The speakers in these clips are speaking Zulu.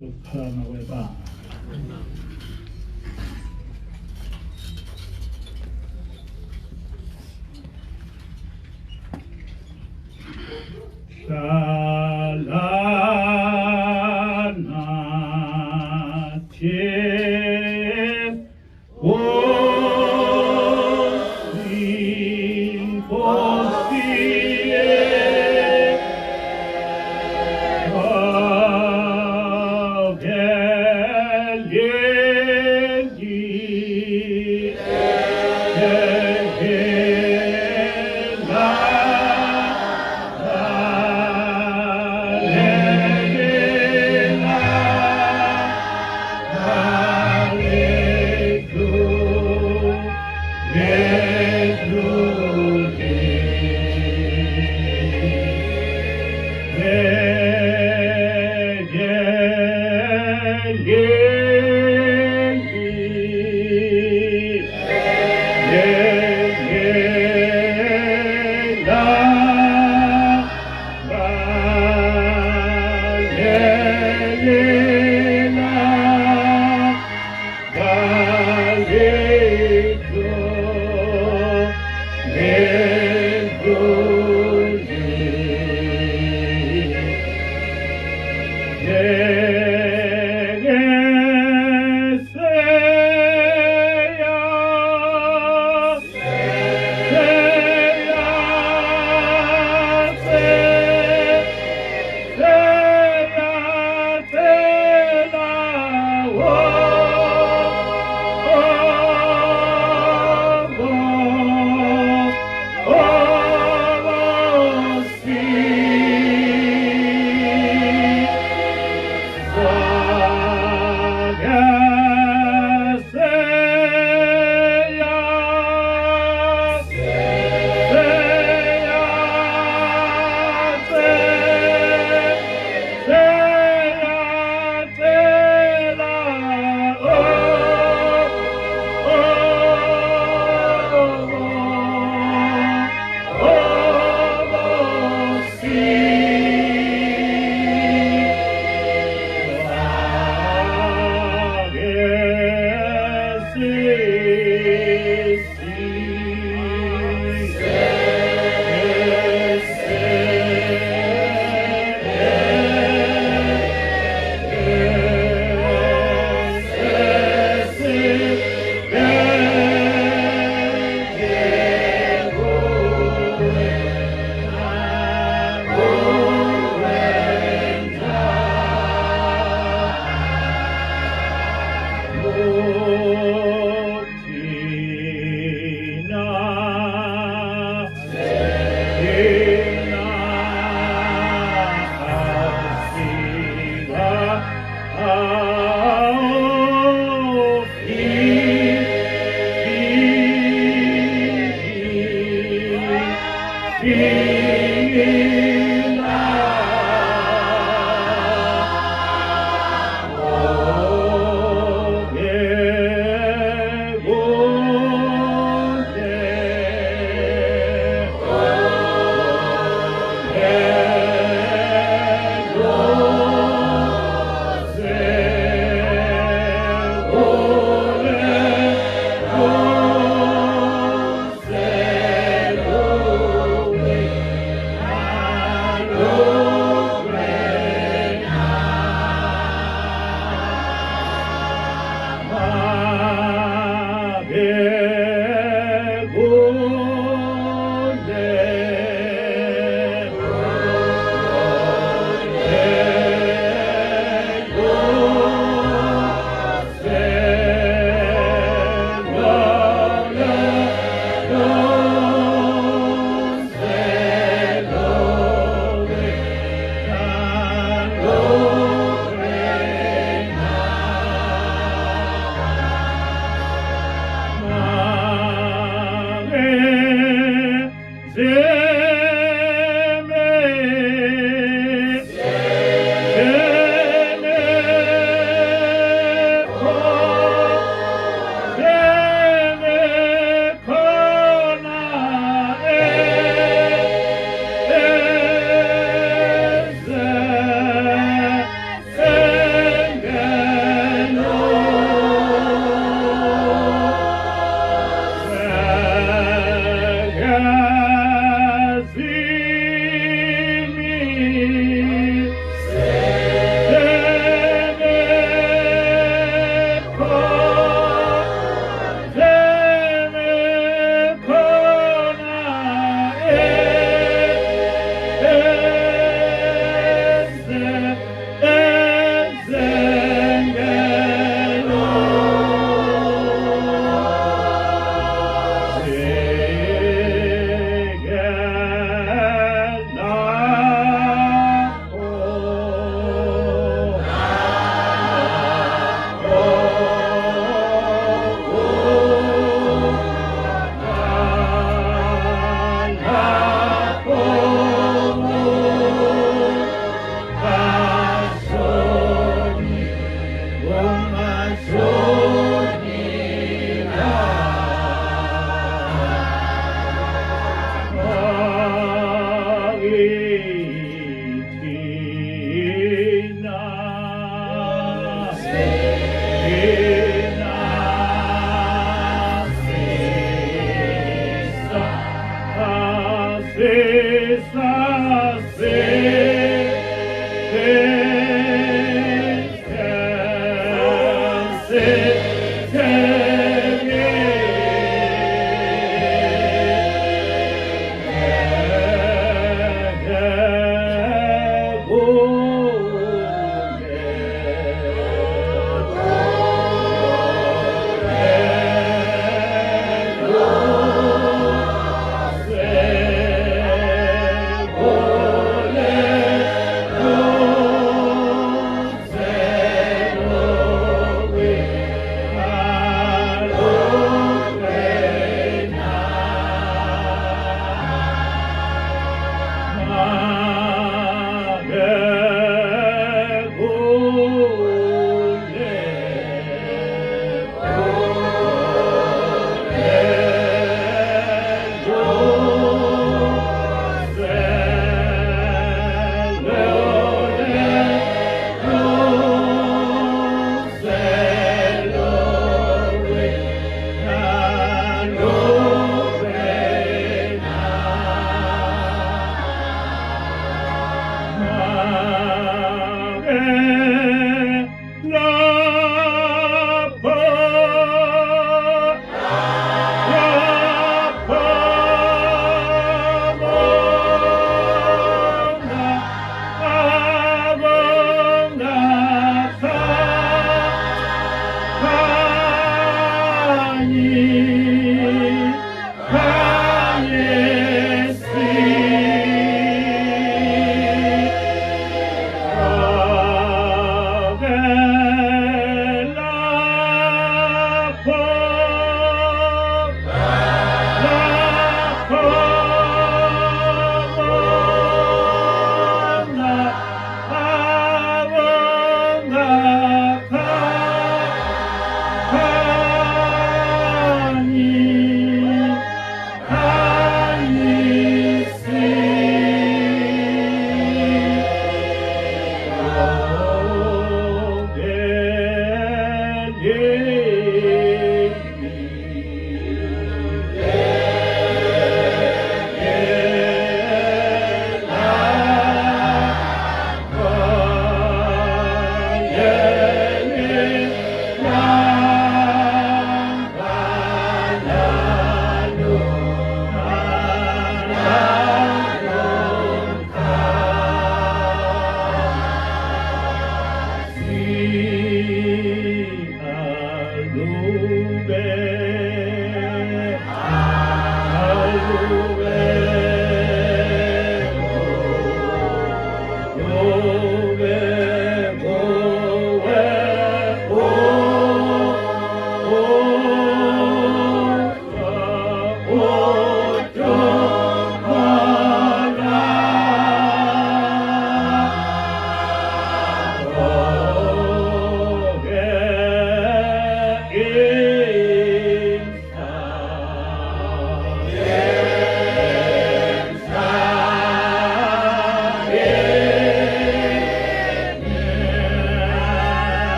Luphana webanga.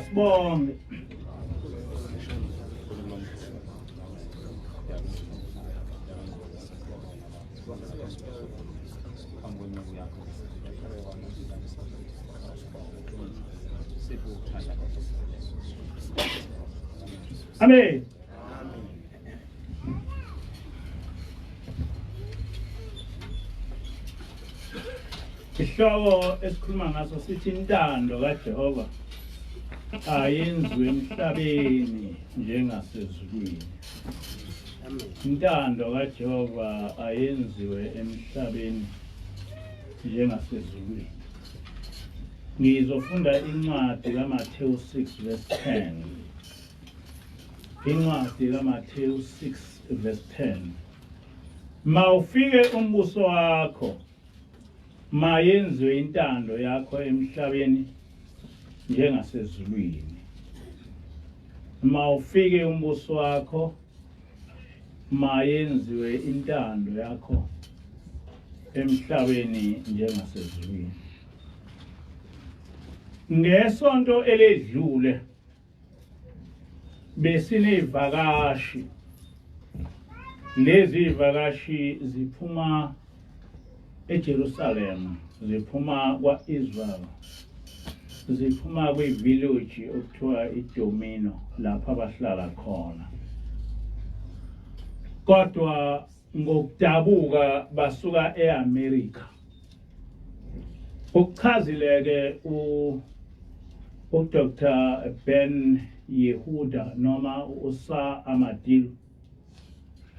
Sibonge. Amen. Isihloko esikhuluma ngaso sithi intando kaJehova ayenziwe emhlabeni njengasezulwini. Intando kaJehova ayenziwe emhlabeni njengasezulwini. Ngizofunda incwadi kaMathewu 6 verse 10. Incwadi kaMathewu 6 verse 10. Mawufike umbuso wakho, mayenziwe intando yakho emhlabeni njengasezulwini. Mawufike umbuso wakho, mayenziwe intando yakho emhlabeni njengasezulwini. Ngesonto eledlule besinezivakashi. Lezi ivakashi ziphuma eJerusalem, ziphuma kwaIsrael, ziphuma kwi-village okuthiwa iDomino lapha abahlala khona. Kodwa ngokudabuka basuka eAmerica. Ukuchazileke uDr. Ben Yehuda noma uSa Amadil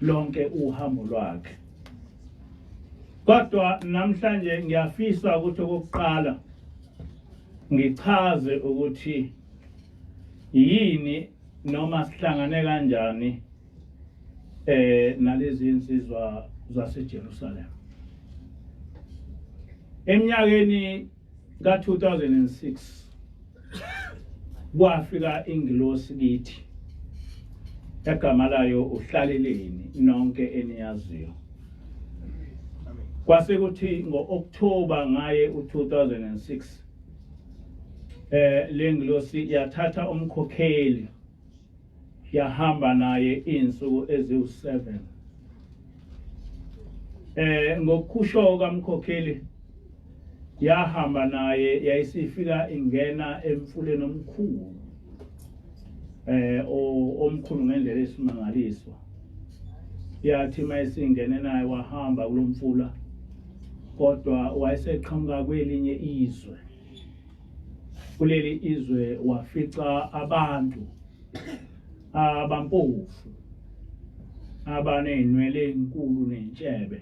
lonke uhambo lwakhe. Kodwa namhlanje ngiyafisa ukuthi okokuqala ngichaze ukuthi yini noma sihlangane kanjani nalezi insizwa zaseJerusalem. Eminyakeni ka-2006 kwafika ingilosi kithi egama layo uhlaleleni nonke eniyaziyo. Kwase kuthi ngo-October ngaye u-2006 le ngilosi yathatha umkhokheli yahamba naye insuku eziwu7. Ngokusho kamkhokheli yahamba naye yayisifika ingena emfuleni omkhulu omkhulu ngendlela esimangaliswa. Yathi mayisingene naye wahamba kulomfula kodwa wayeseqhamuka kwelinye izwe. Kuleli izwe wafica abantu abampofu abanezinwele ezinkulu nentshebe.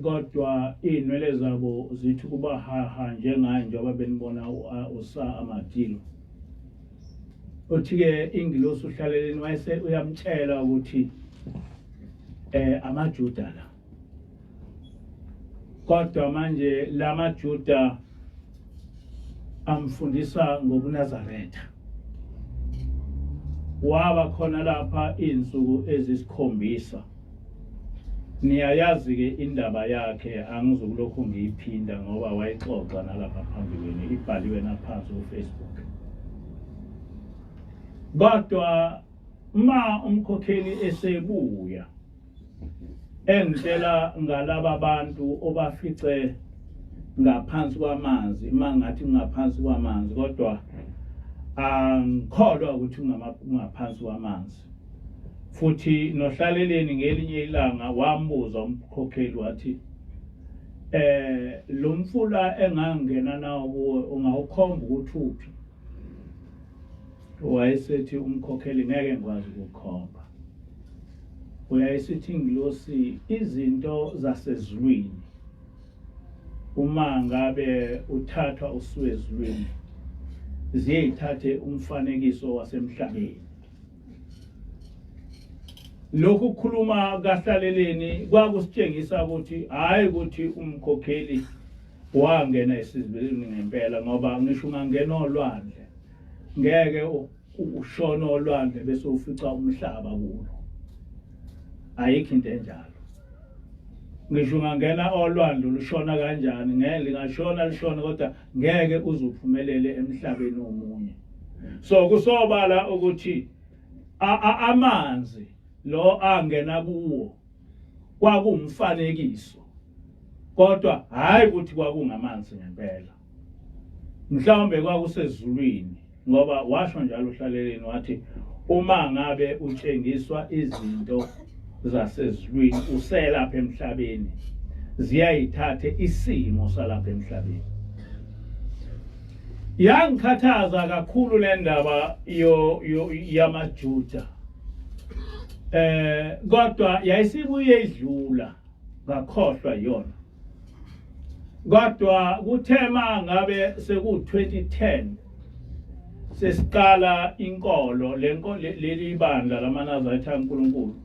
Kodwa inwele zabo zithi kuba haha njengaye njengoba benibona uSa Amadil. Uthi-ke ingilosi uhlaleleni wayese uyamtshela ukuthi amaJuda la. Kodwa manje lamaJuda amfundisa ngobuNazaretha. Waba khona lapha insuku ezisikhombisa. Niyayazi ke indaba yakhe angizokulokho ngiyiphinda ngoba wayixoxa nalapha phambi kwenu ibhaliwe naphansi kuFacebook. Kodwa ma umkhokheli esebuya engitshela ngalaba bantu obafice ngaphansi kwamanzi, mangathi ngaphansi kwamanzi kodwa angikholwa ukuthi ungaphansi kwamanzi. Futhi nohlaleleni ngelinye ilanga wambuza umkhokheli wathi lo mfula engangena nawo kuwe ungawukhomba ukuthi uphi? Wayesethi umkhokheli ngeke ngikwazi ukukhomba. Uyayisithi ingilosi izinto zasezulwini uma ngabe uthathwa usuwezulwini ziyithathe umfanekiso wasemhlabeni. Lokhu kukhuluma kahlaleleni kwakusitshengisa ukuthi hayi ukuthi umkhokheli wangena esizibelweni ngempela ngoba ngisho ungangena olwandle ngeke ushona olwandle bese ufica umhlaba kulo. Ayikho into enjalo. Ngisho ungangena olwandle lushona kanjani ngeke lingashona lishona kodwa ngeke uzuphumelele emhlabeni omunye. So kusobala ukuthi amanzi lo angena kuwo kwakumfanekiso kodwa hayi ukuthi kwakungamanzi ngempela. Mhlawumbe kwakusezulwini ngoba washo njalo uhlaleleni wathi uma ngabe utshengiswa izinto zasezulwini uselapha emhlabeni ziyayithathe isimo salapha emhlabeni. Yangikhathaza kakhulu le ndaba yamaJuda. Kodwa yayisibuye idlula ngakhohlwa yona. Kodwa kuthema ngabe seku2010 sesiqala inkolo leli bandla lamaNazaretha kaNkulunkulu.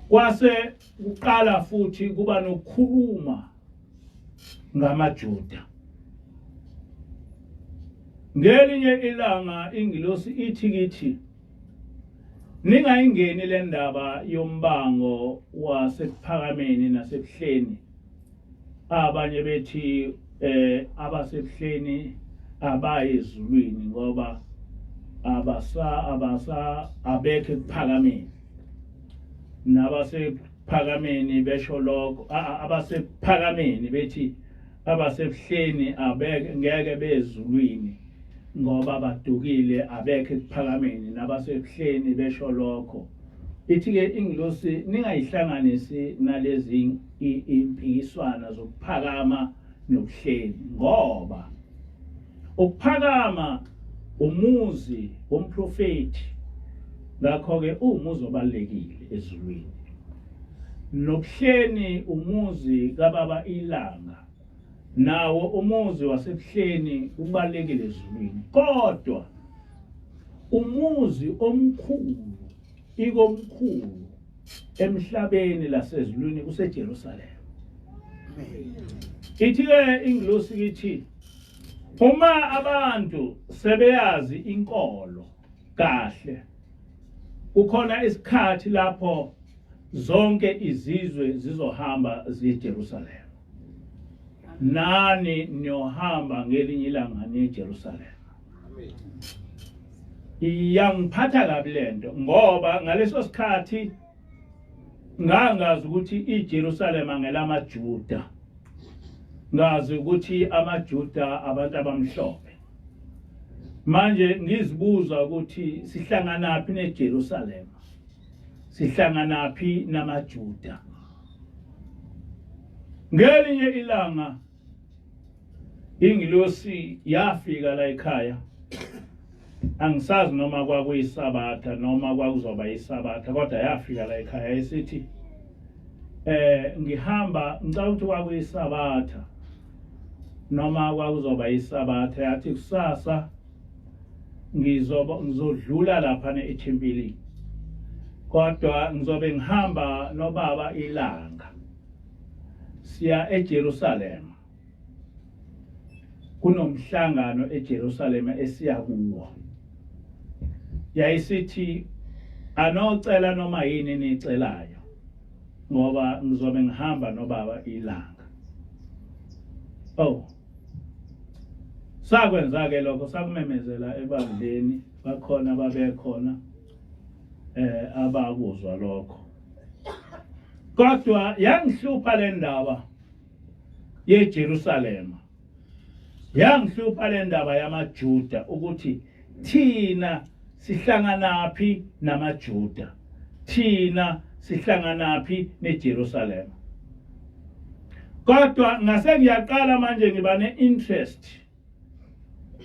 Kwase uqala futhi kuba nokukhuluma ngamaJuda. Ngelinye ilanga ingilosi ithi kithi ningayingeni le ndaba yombango wasephakameni nasebuhleni. Abanye bethi abasebuhleni abayezulwini ngoba abekho ekuphakameni. Nabasephakameni besho lokho abasephakameni bethi abasebuhleni ngeke bezulwini ngoba badukile abekho ekuphakameni. Nabasebuhleni besho lokho ithi-ke ingilosi ningayihlanganisi nalezi impikiswana zokuphakama nokuhleli, ngoba ukuphakama umuzi womprofeti, ngakho-ke umuzi obalulekile ezulwini. Nobuhleni umuzi kababa ilanga, nawo umuzi wasebuhleni ubalulekile ezulwini. Kodwa umuzi omkhulu, ikomkhulu emhlabeni lasezulwini kuseJerusalema. Ithi-ke ingilosi kithi uma abantu sebeyazi inkolo kahle, kukhona isikhathi lapho zonke izizwe zizohamba ziyeJerusalema. Nani niyohamba ngelinye ilanga niyeJerusalema. Iyangiphatha kabi lento, ngoba ngaleso sikhathi ngangazi ukuthi iJerusalema ngelamaJuda, ngazi ukuthi amaJuda abantu abamhlophe. Manje ngizibuza ukuthi sihlanganaphi neJerusalema, sihlanganaphi namaJuda. Ngelinye ilanga ingilosi yafika la ekhaya, angisazi noma kwakuyisabatha noma kwakuzoba yisabatha, kodwa yafika la ekhaya esithi ngihamba, ngicela ukuthi kwakuyisabatha noma kwakuzoba yisabatha, yathi kusasa ngizodlula lapha ethempelini, kodwa ngizobe ngihamba nobaba ilanga siya eJerusalema. Kunomhlangano eJerusalema esiya kuwo. Yayisithi anocela noma yini nicelayo, ngoba ngizobe ngihamba nobaba ilanga. Oh, sakwenza-ke lokho, sakumemezela ebandleni, bakhona babekhona abakuzwa lokho. Kodwa yangihlupha le ndaba yeJerusalema, yangihlupha le ndaba yamaJuda, ukuthi thina sihlanganaphi namaJuda, thina sihlanganaphi neJerusalema. Kodwa ngase ngiyaqala manje ngiba ne-interest,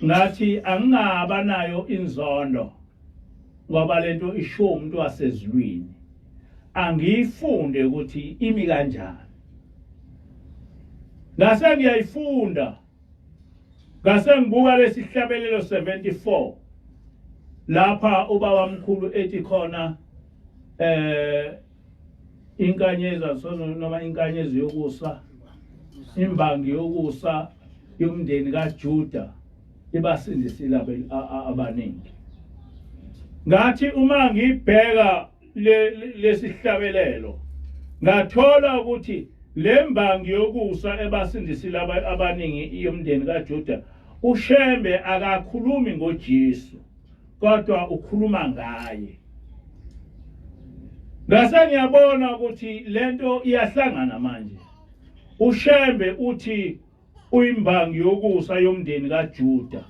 ngathi angingaba nayo inzondo, ngoba lento isho umuntu wasezulwini, angiyifunde ukuthi imi kanjani. Ngase ngiyayifunda, ngase ngibuka lesihlabelelo 74 lapha ubaba mkhulu ethi khona inkanyeza noma inkanyezi yokusa, imbangi yokusa yomndeni kaJuda ibasindisile abaningi. Ngathi uma ngibheka lesihlabelelo, ngathola ukuthi lembangi yokusa ebasindisile abaningi yomndeni kaJuda, uShembe akakhulumi ngoJesu, kodwa ukhuluma ngaye. Ngase ngiyabona ukuthi lento iyahlangana manje. uShembe uthi uyimbangi yokusa yomndeni kaJuda.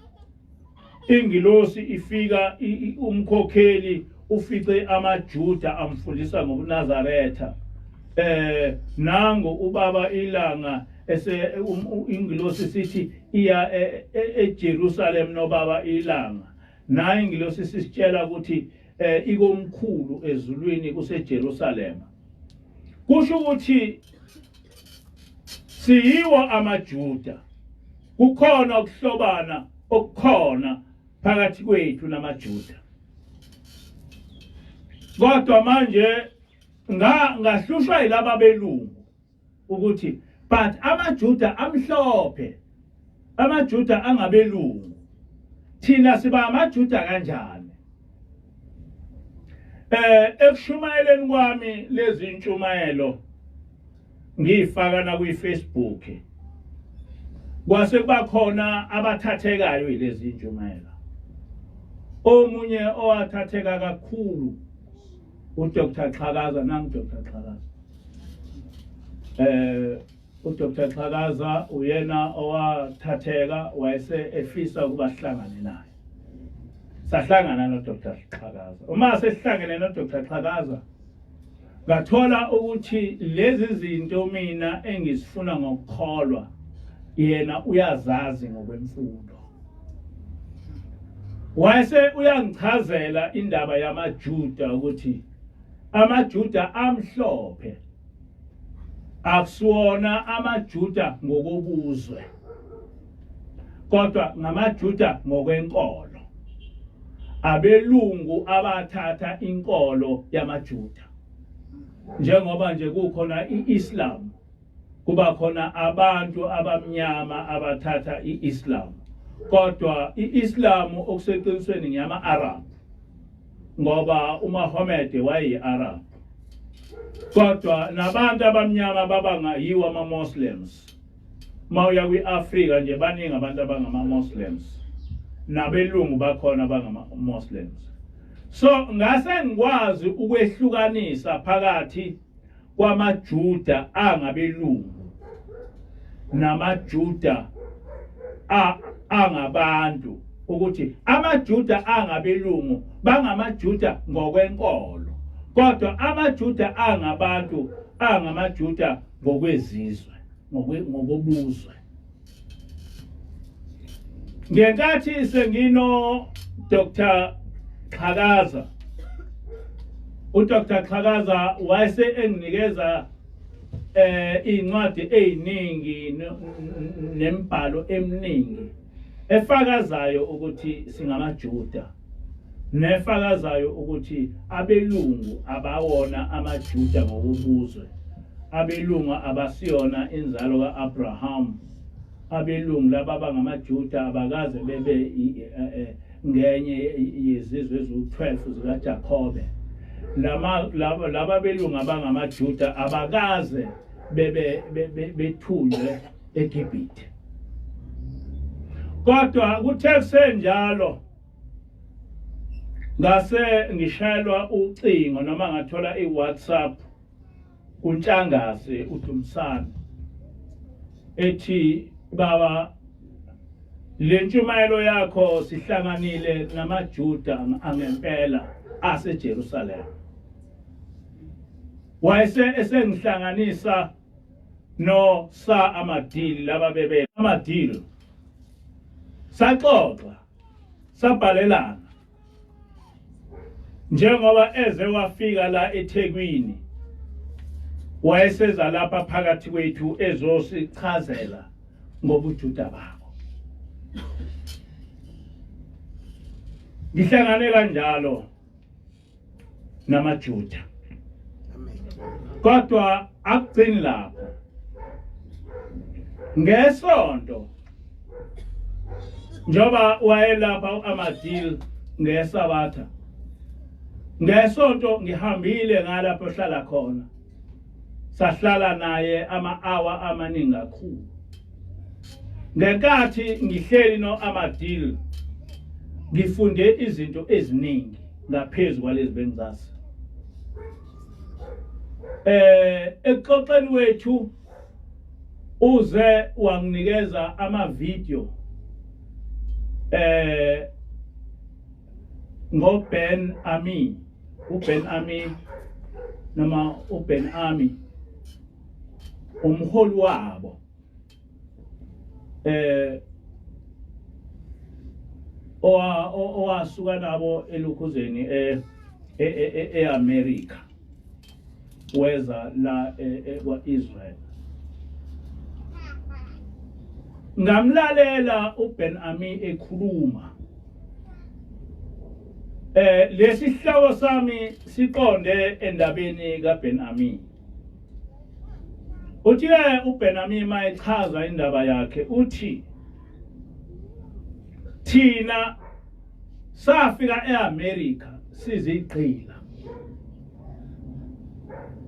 Ingilosi ifika umkhokheli ufice amaJuda amfundisa ngobuNazaretha. Nango ubaba ilanga ingilosi sithi iya eJerusalem nobaba ilanga. Naye ingilosi sisitshela ukuthi ikomkhulu ezulwini kuseJerusalem. Kusho ukuthi siyiwo amaJuda. Kukhona ukuhlobana okukhona phakathi kwethu namaJuda. Kodwa manje ngahlushwa yilaba belungu ukuthi but amaJuda amhlophe, amaJuda angabelungu, thina siba amaJuda kanjani? Ekushumayeleni kwami lezi ntshumayelo ngifaka na kwi-Facebook, kwase kuba khona abathathekayo lezi ntshumayelo. Omunye owathatheka kakhulu uDr. Xhakaza, nangu Dr. Xhakaza. uDr. Xhakaza uyena owathatheka, wayese efisa ukuba sihlangane naye. Sahlangana noDr. Xhakaza. Uma sesihlangene noDr. Xhakaza, ngathola ukuthi lezi zinto mina engizifuna ngokukholwa yena uyazazi ngokwemfundo. Wayese uyangichazela indaba yamaJuda ukuthi amaJuda amhlophe akusiwona amaJuda ngokobuzwe, kodwa ngamaJuda ngokwenkolo, abelungu abathatha inkolo yamaJuda. Njengoba nje kukhona iIslam, kuba khona abantu abamnyama abathatha iIslam, kodwa iIslam okuseqinisweni ngiyama-Arab ngoba uMuhammad wayi-Arab, kodwa nabantu abamnyama babangayiwa ama-Muslims. Mawuya kwi-Afrika nje baningi abantu abangama-Muslims, nabelungu bakhona abangama-Muslims. So ngase ngikwazi ukwehlukanisa phakathi kwamaJuda angabelungu namaJuda angabantu, ukuthi amaJuda angabelungu bangamaJuda ngokwenkolo, kodwa amaJuda angabantu angamaJuda ngokwezizwe, ngokobuzwe. Ngenkathi sengino Dr. Xhakaza, uDr. Xhakaza wayese enginikeza incwadi eziningi nemibhalo eminingi efakazayo ukuthi singamaJuda, nefakazayo ukuthi abelungu abawona amaJuda ngokubuzwe, abelungu abasiyona inzalo kaAbraham, abelungu laba bangamaJuda abakaze bebe ngenye yezizwe ezu-12 zikaJakobe. Laba belungu abangamaJuda abakaze bethulwe eGibhithe. Kodwa kuthe kusenjalo ngase ngishayelwa ucingo noma ngathola iWhatsApp kuNtshangase uDumsana ethi, baba, le ntshumayelo yakho sihlanganile namaJuda angempela aseJerusalem. Wayese esengihlanganisa no Sa Amadili laba bebe Amadili, saxoxa sabhalelana njengoba eze wafika la eThekwini, wayeseza lapha phakathi kwethu ezosichazela ngobuJuda babo. Ngihlangane kanjalo namaJuda, kodwa akugcini lapho. Ngesonto njoba wayelapha uAmadili ngeSabatha, ngesonto ngihambile ngalapho ohlala khona, sahlala naye ama-hour amaningi kakhulu. Ngenkathi ngihleli noAmadili ngifunde izinto eziningi ngaphezulu kwalezi bengizazi. Exoxeni wethu uze wanginikeza ama-video ngoBen Ami, uBen Ami noma uBen Ami, umholi wabo, owasuka nabo elukhuzeni eAmerica weza la kwa-Israel. Ngamlalela uBen Ami ekhuluma. Lesihloko sami siqonde endabeni kaBen Ami. Uthi uBen Ami mayechaza indaba yakhe uthi, thina safika eAmerica sizigqila,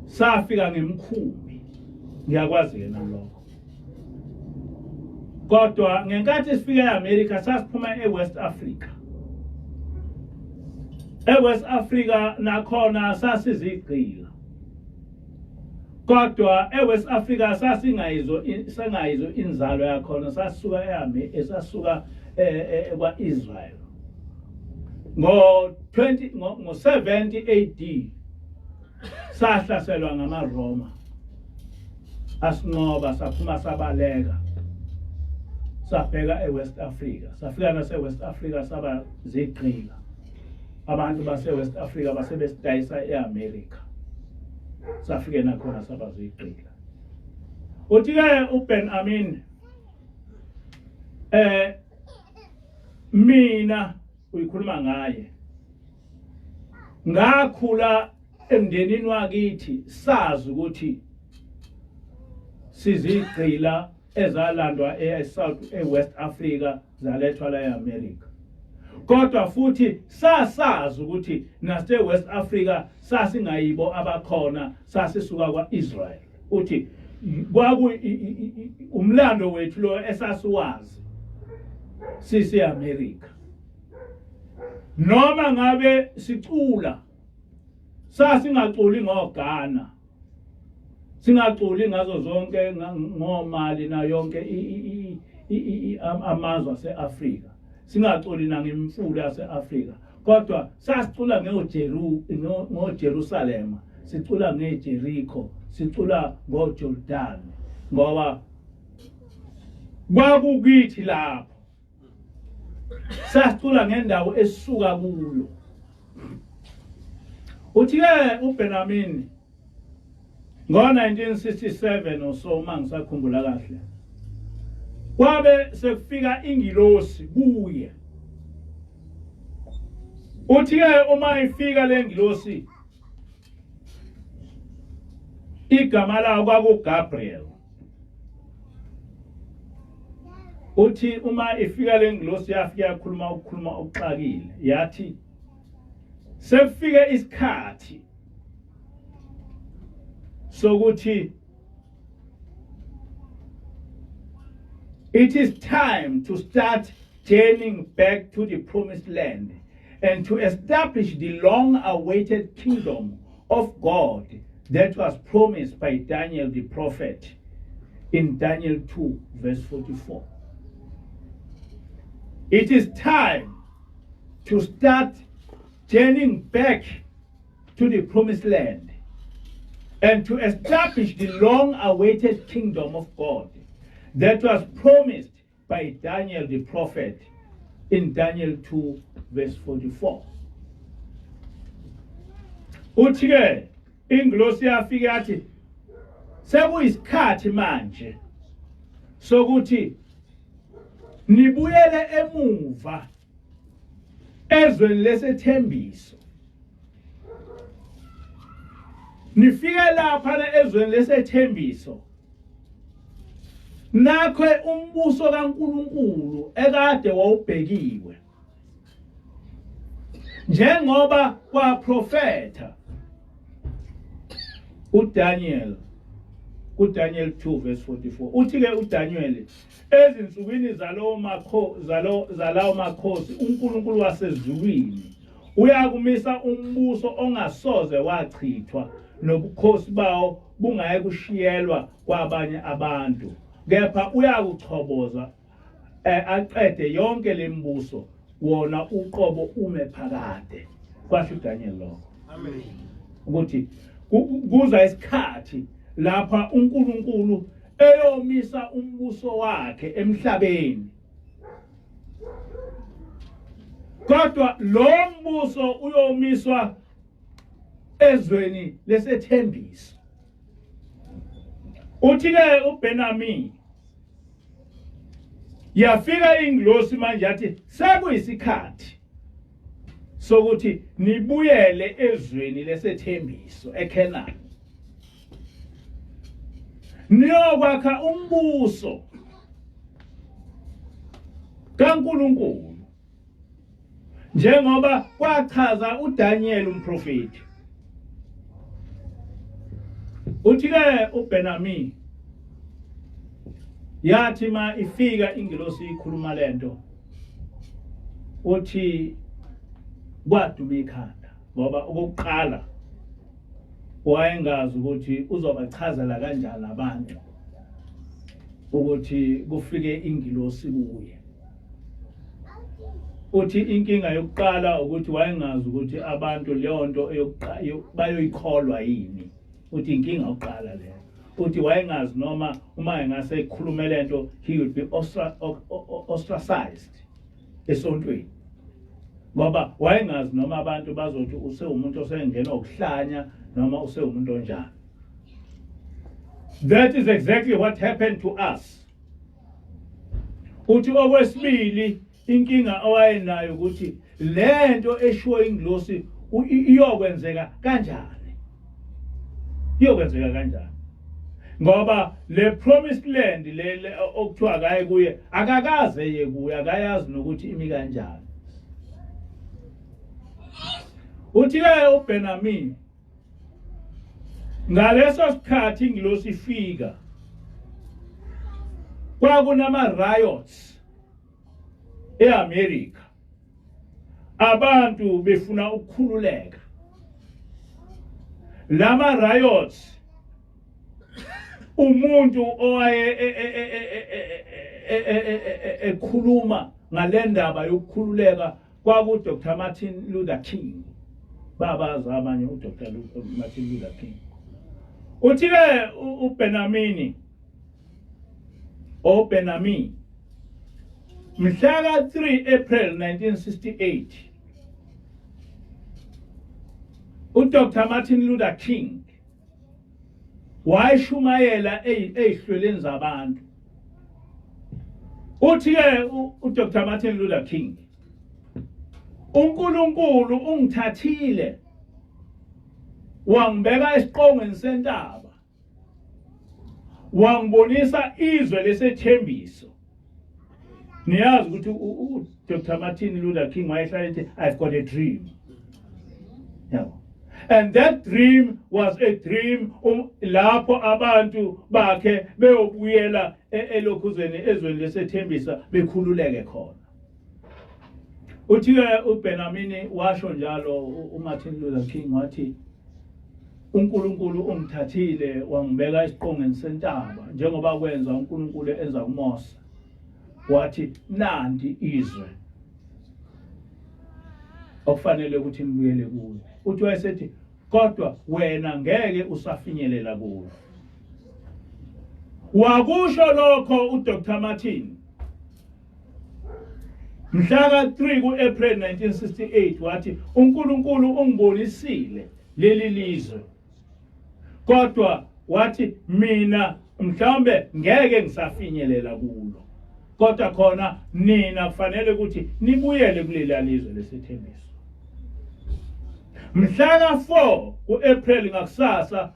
safika ngemkhumbi, ngiyakwazi yena lokho. Kodwa ngenkathi sifika eAmerica sasiphuma eWest Africa. EWest Africa nakhona sasizigqila, kodwa eWest Africa sasingayizo inzalo yakhona, sasuka sasuka kwa-Israel ngo 70 AD sahlaselwa ngamaRoma asinqoba saphuma sabaleka sabheka eWest Africa safika naseWest Africa saba zigqila abantu baseWest Africa basebesidayisa eAmerica safike nakhona saba zigqila uthi-ke uBen Amin mina uyikhuluma ngaye ngakhula emndenini wakithi sazi ukuthi sizigqila ezalandwa eSouth eWest Africa zalethwa la eAmerica kodwa futhi sasazi ukuthi naseWest Africa sasingayibo abakhona sasisuka kwaIsrael uthi kwaku umlando wethu lo esasiwazi sisiAmerica noma ngabe sicula sasingaculi ngoGhana singaculi ngazo zonke ngomali na yonke amazwe aseAfrika singaculi nangemfundo yaseAfrika kodwa sasicula ngoJerusalem sicula ngeJericho sicula ngoJordan ngoba kwakukithi lapho sasicula ngendawo esisuka kuyo uthi-ke uBen Amin ngo-1967 or so mangisakhumbula kahle kwabe sekufika ingilosi kuye uthi-ke uma ifika le ngilosi igama lawo kwakuGabriel uthi uma ifika le ngilosi yafika yakhuluma ukuxakile yathi sekufike isikhathi sokuthi it is time to start journeying back to the promised land and to establish the long-awaited kingdom of God that was promised by Daniel the prophet in Daniel 2 verse 44. It is time to start journeying back to the promised land and to establish the long-awaited kingdom of God that was promised by Daniel the prophet in Daniel 2 verse 44. Uthi-ke ingilosi yafika yathi sekuyisikhathi manje sokuthi nibuyele emuva ezweni lesethembiso nifike lapha ezweni lesethembiso nakwe umbuso kaNkulunkulu ekade wawubhekiwe njengoba kwaprofeta uDaniel kuDaniel 2 verse 44 uthi-ke uDaniel ezinsukwini zalawo makhosi uNkulunkulu wasezulwini uyakumisa umbuso ongasoze wachithwa nobukhosi bawo bungaye kushiyelwa kwabanye abantu kepha uyakuchoboza aqede yonke lembuso wona uqobo ume phakade kwasho uDaniel lokho amen ukuthi kuza isikhathi lapha uNkulunkulu eyomisa umbuso wakhe emhlabeni kodwa lo mbuso uyomiswa ezweni lesethembiso uthi-ke uBen Amin yafika ingilosi manje yathi sekuyisikhathi sokuthi nibuyele ezweni lesethembiso eKhanani niyokwakha umbuso kaNkulunkulu njengoba kwachaza uDaniel umprofeti uthi-ke uBen Amin yathi ma ifika ingilosi ikhuluma lento uthi kwaduma ikhanda ngoba okokuqala wayengazi ukuthi uzobachazela kanjani abantu ukuthi kufike ingilosi kuye uthi inkinga yokuqala ukuthi wayengazi ukuthi abantu leyo nto bayoyikholwa yini. Uthi inkinga yokuqala leyo. Uthi wayengazi noma uma engase ekhulume lento he would be ostracized esontweni. Ngoba wayengazi noma abantu bazothi usewumuntu osengena ukuhlanya noma usewumuntu onjani. That is exactly what happened to us. Uthi okwesibili inkinga owayenayo ukuthi lento eshiwo ingilosi iyokwenzeka kanjani. Iyokwenzeka kanjani. Ngoba le promised land le okuthiwa akaye kuye akakaze ye kuye akayazi nokuthi imi kanjani. Uthi ke uBenjamin ngaleso sikhathi ingilosi ifika kwakunama riots eAmerica. Abantu befuna ukukhululeka. Lama riots umuntu owaye ekhuluma ngalendaba yokukhululeka kwaku Dr. Martin Luther King. Babazi abanye uDr. Martin Luther King. Uthi ke uBenjamin mhla 3 April 1968 uDr. Martin Luther King wayishumayela ezihlweleni zabantu. Uthi ke uDr. Martin Luther King uNkulunkulu ungithathile wangibeka esiqongweni sentaba wangibonisa izwe lesethembiso. Niyazi ukuthi uDr. Martin Luther King wayehlala ethi I've got a dream. Yeah. And that dream was a dream lapho abantu bakhe beyobuyela elokhuzeni ezweni lesethembisa bekhululeke khona. Uthi uBenjamin washo njalo uMartin Luther King wathi uNkulunkulu ungithathile wangibeka esiqongweni sentaba njengoba kwenza uNkulunkulu enza kuMose. Wathi nandi izwe okufanele ukuthi nibuyele kuyo. Uthi wayesethi kodwa wena ngeke usafinyelela kuyo. Wakusho lokho uDr. Martin mhla 3 kuApril 1968 wathi uNkulunkulu ungibonisile leli lizwe. Kodwa wathi mina mhlawumbe ngeke ngisafinyelela kulo. Kodwa khona nina kufanele ukuthi nibuyele kuleli lizwe lesethembiso. Mhla 4 kuApril ngakusasa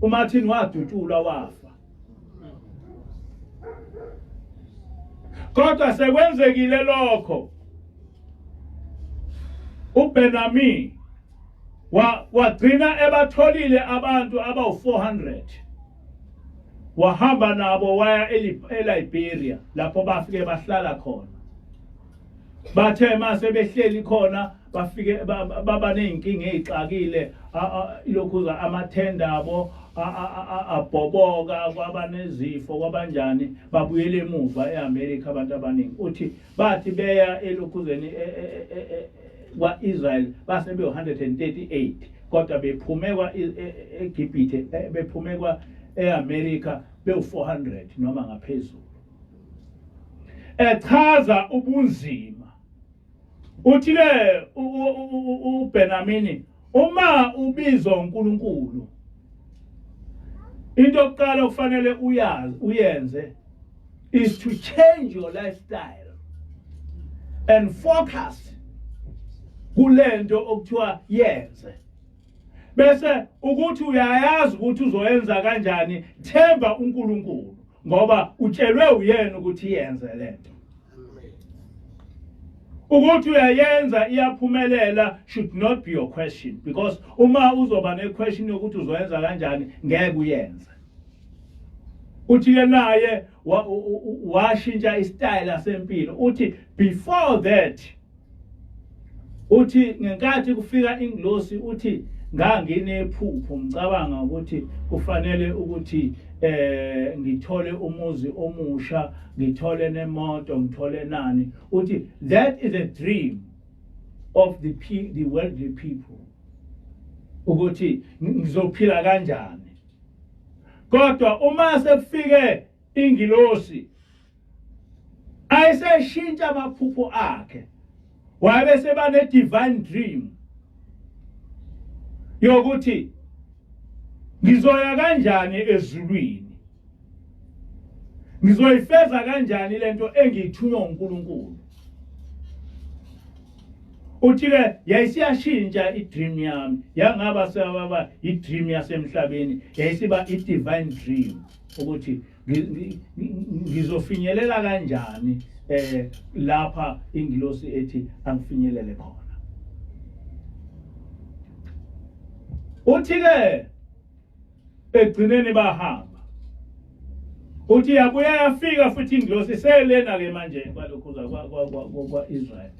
uMartin wadutshulwa wafa. Kodwa sekwenzekile lokho uBenjamin wagcina ebatholile abantu abawu400 wahamba nabo waya eLiberia lapho bafike bahlala khona. Bathe mase behleli khona bafike baba nezinkinga ezixakile ilokhuza amathenda abo abhoboka kwaba nezifo kwabanjani babuyele emuva eAmerica abantu abaningi. Uthi bathi beya elokhuzeni kwaIsrael base be 138 kodwa bephume eGibhithe bephume eAmerica be 400 noma ngaphezulu. Echaza ubunzima. Uthi ke uBenjamin uma ubizwa uNkulunkulu into yokuqala okufanele uyenze is to change your lifestyle and focus kulento okuthiwa yenze. Bese ukuthi uyayazi ukuthi uzoyenza kanjani themba uNkulunkulu ngoba utshelwe uyena ukuthi yenze lento. Ukuthi uyayenza iyaphumelela should not be your question because uma uzoba ne question yokuthi uzoyenza kanjani ngeke uyenze. Uthi ke naye washintsha istyle sempilo. Uthi before that uthi ngenkathi kufika ingilosi uthi nganginephupho ngicabanga ukuthi kufanele ukuthi ngithole umuzi omusha, ngithole nemoto, ngithole nani. Uthi that is a dream of the worldly people. Ukuthi ngizophila kanjani. Kodwa uma sekufike ingilosi ayiseshintsha amaphupho akhe. Wabe sebane divine dream yokuthi ngizoya kanjani ezulwini, ngizoyifeza kanjani lento engithunywa uNkulunkulu. Uthi ke yayisiyashintsha idream yami, yangaba sebaba idream yasemhlabeni, yayisiba idivine dream ukuthi ngizofinyelela kanjani lapha ingilosi ethi angifinyelele khona. Uthi ke egcineni bahamba. Uthi yabuya yafika futhi ingilosi selena ke manje kwalokhuza kwa Israel.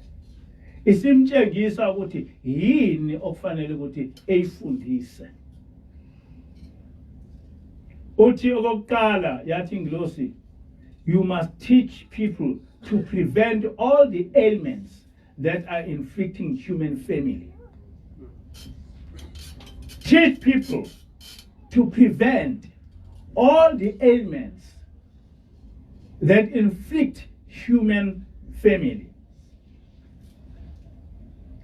Isimtshengisa ukuthi yini okufanele ukuthi eyifundise. Uthi okokuqala yathi ingilosi, you must teach people to prevent all the ailments that are inflicting human family. Teach people to prevent all the ailments that inflict human family.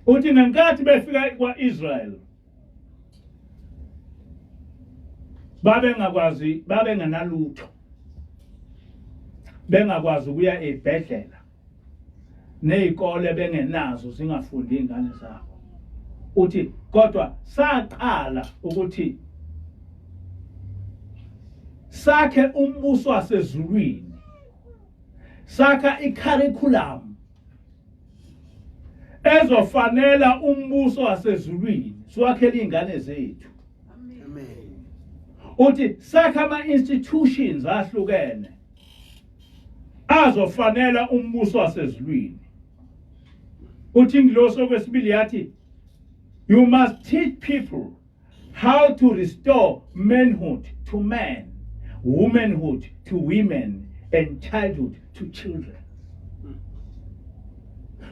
Uthi ngenkathi befika kwa-Israel babenganalutho, bengakwazi ukuya ebhedlela, nezikole bengenazo zingafundi ingane zabo. Uthi kodwa saqala ukuthi sakhe umbuso wasezulwini, sakha i-curriculum ezofanela umbuso wasezulwini, siwakhele ingane zethu. Amen. Uthi sakha ama-institutions ahlukene azofanela umbuso wasezulwini. Uthi ingilosi okwesibili yathi, you must teach people how to restore manhood to man, womanhood to women, and childhood to children.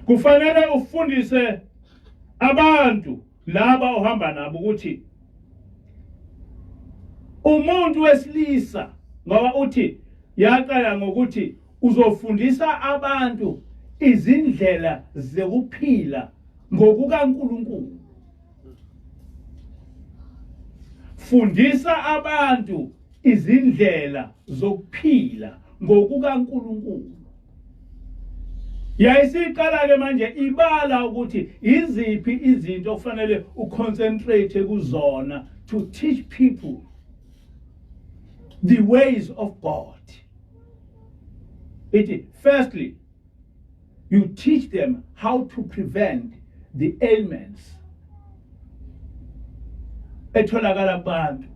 Kufanele ufundise abantu laba ohamba nabo ukuthi umuntu wesilisa, ngoba uthi yaqala ngokuthi uzofundisa abantu izindlela zokuphila ngokukaNkulunkulu. Fundisa abantu izindlela zokuphila ngokukaNkulunkulu. Yayisiqala ke manje ibala ukuthi iziphi izinto okufanele uconcentrate kuzona to teach people the ways of God. Firstly, you teach them how to prevent the ailments etholakala kubantu.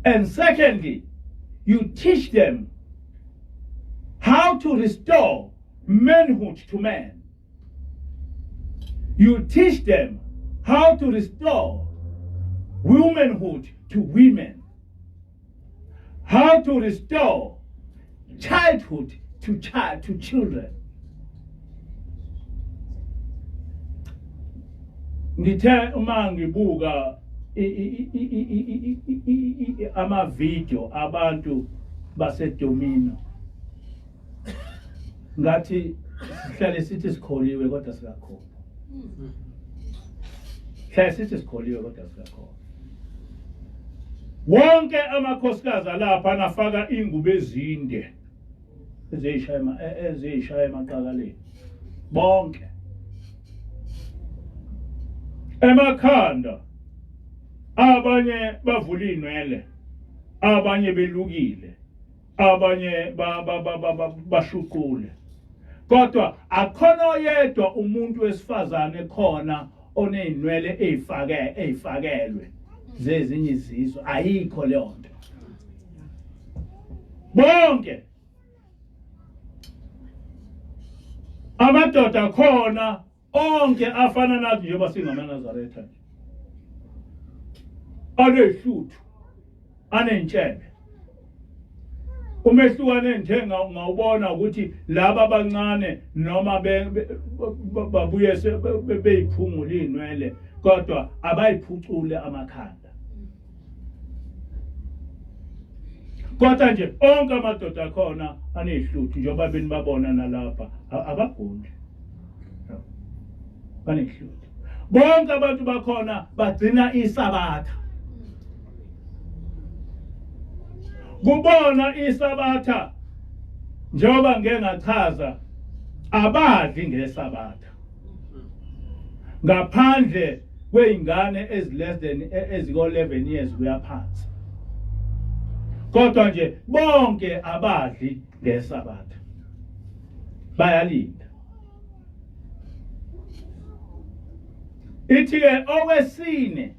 And secondly, you teach them how to restore manhood to man. You teach them how to restore womanhood to women, how to restore childhood to children. Ngithe uma ngibuka ama video abantu basedomino, ngathi sihlale sithi sikholiwe kodwa sikakhona. Sihlale sithi sikholiwe kodwa sikakhona. Wonke amakhosikazi lapha anafaka ingubo ezinde ezishaya emaqakaleni. Bonke. Emakhanda abanye bavula inwele, abanye belukile, abanye bashuqule. Kodwa akhona oyedwa umuntu wesifazane khona oneinwele ezifakelwe zezinye izizwe, ayikho leyo nto. Bonke amadoda khona onke afana nathi njengoba singamaNazaretha. anehluthu anentshebe. Umehlukane engithe ngawubona ukuthi laba abancane noma babuye beyiphungula inwele kodwa abayiphucule amakhanda. Kodwa nje onke amadoda akhona anehluthu njengoba benibabona nalapha abagundi. Banehluthu. Bonke abantu bakhona bagcina isabatha. Kubona isabatha njengoba ngeke ngachaza abadli ngesabatha ngaphandle kweingane less than eziko 11 years kuya phansi. Kodwa nje bonke abadli ngesabatha bayalinda. Ithi-ke okwesine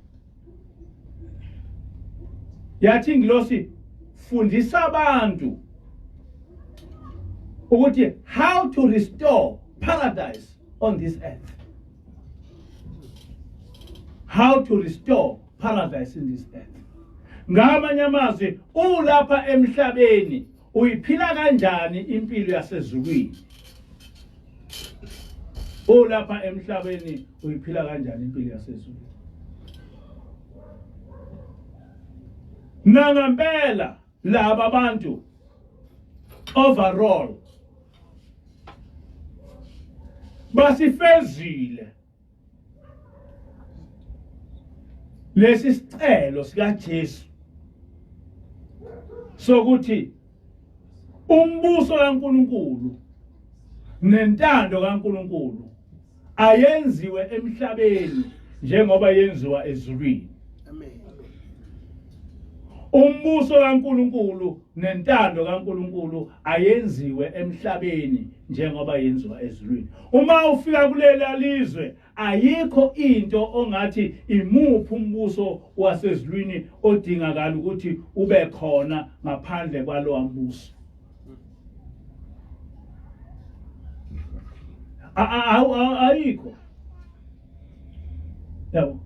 yathi ingilosi fundisa abantu ukuthi how to restore paradise on this earth. How to restore paradise in this earth. Ngamanye amazwi ulapha emhlabeni uyiphila kanjani impilo yasezulwini. Ulapha emhlabeni uyiphila kanjani impilo yasezulwini. Nangempela laba abantu overall basifezile lesi sicelo sika Jesu sokuthi umbuso kaNkulunkulu nentando kaNkulunkulu ayenziwe emhlabeni njengoba yenziwa ezulwini. Amen. Umbuso kaNkulunkulu nentando kaNkulunkulu ayenziwe emhlabeni njengoba yenziwa ezulwini. Uma ufika kulela lizwe ayikho into ongathi imuphi umbuso wasezulwini odingakala ukuthi ube khona ngaphandle kwalowo mbuso. Ayikho. Yabo.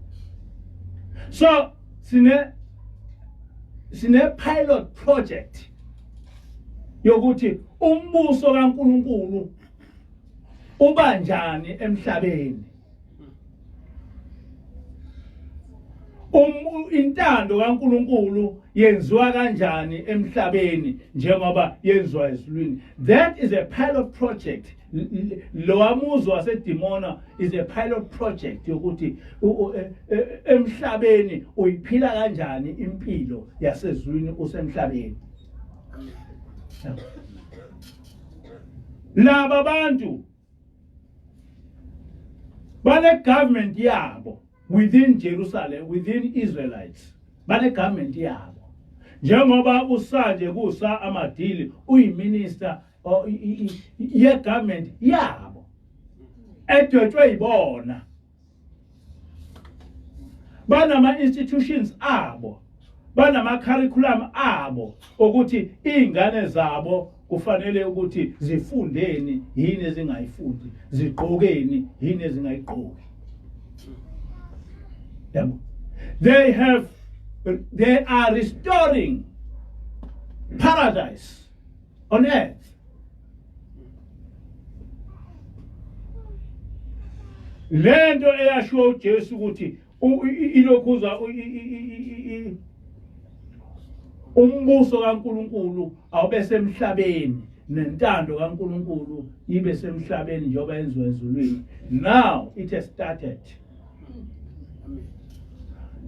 So sine pilot project yokuthi umbuso kaNkulunkulu ubanjani emhlabeni. Intando kaNkulunkulu yenziwa kanjani emhlabeni njengoba yenziwa ezulwini. That is a pilot project. Lo amuzo wasedimona is a pilot project yokuthi emhlabeni uyiphila kanjani impilo yasezulwini usemhlabeni. Laba bantu bane government yabo within Jerusalem, within Israelites. Bane government yabo. Njengoba usanje kusa amadili uyiminister ye government yabo edwetshwe ibona. Banama institutions abo, banama curriculum abo ukuthi izingane zabo kufanele ukuthi zifundeni yini ezingayifundi, zigqokeni yini ezingayigqoki. They are restoring paradise on earth. Lento eyashiwo uJesu ukuthi ilokhuza umbuso kaNkulunkulu awube semhlabeni nentando kaNkulunkulu ibe semhlabeni njengoba yenziwa ezulwini. Now it has started.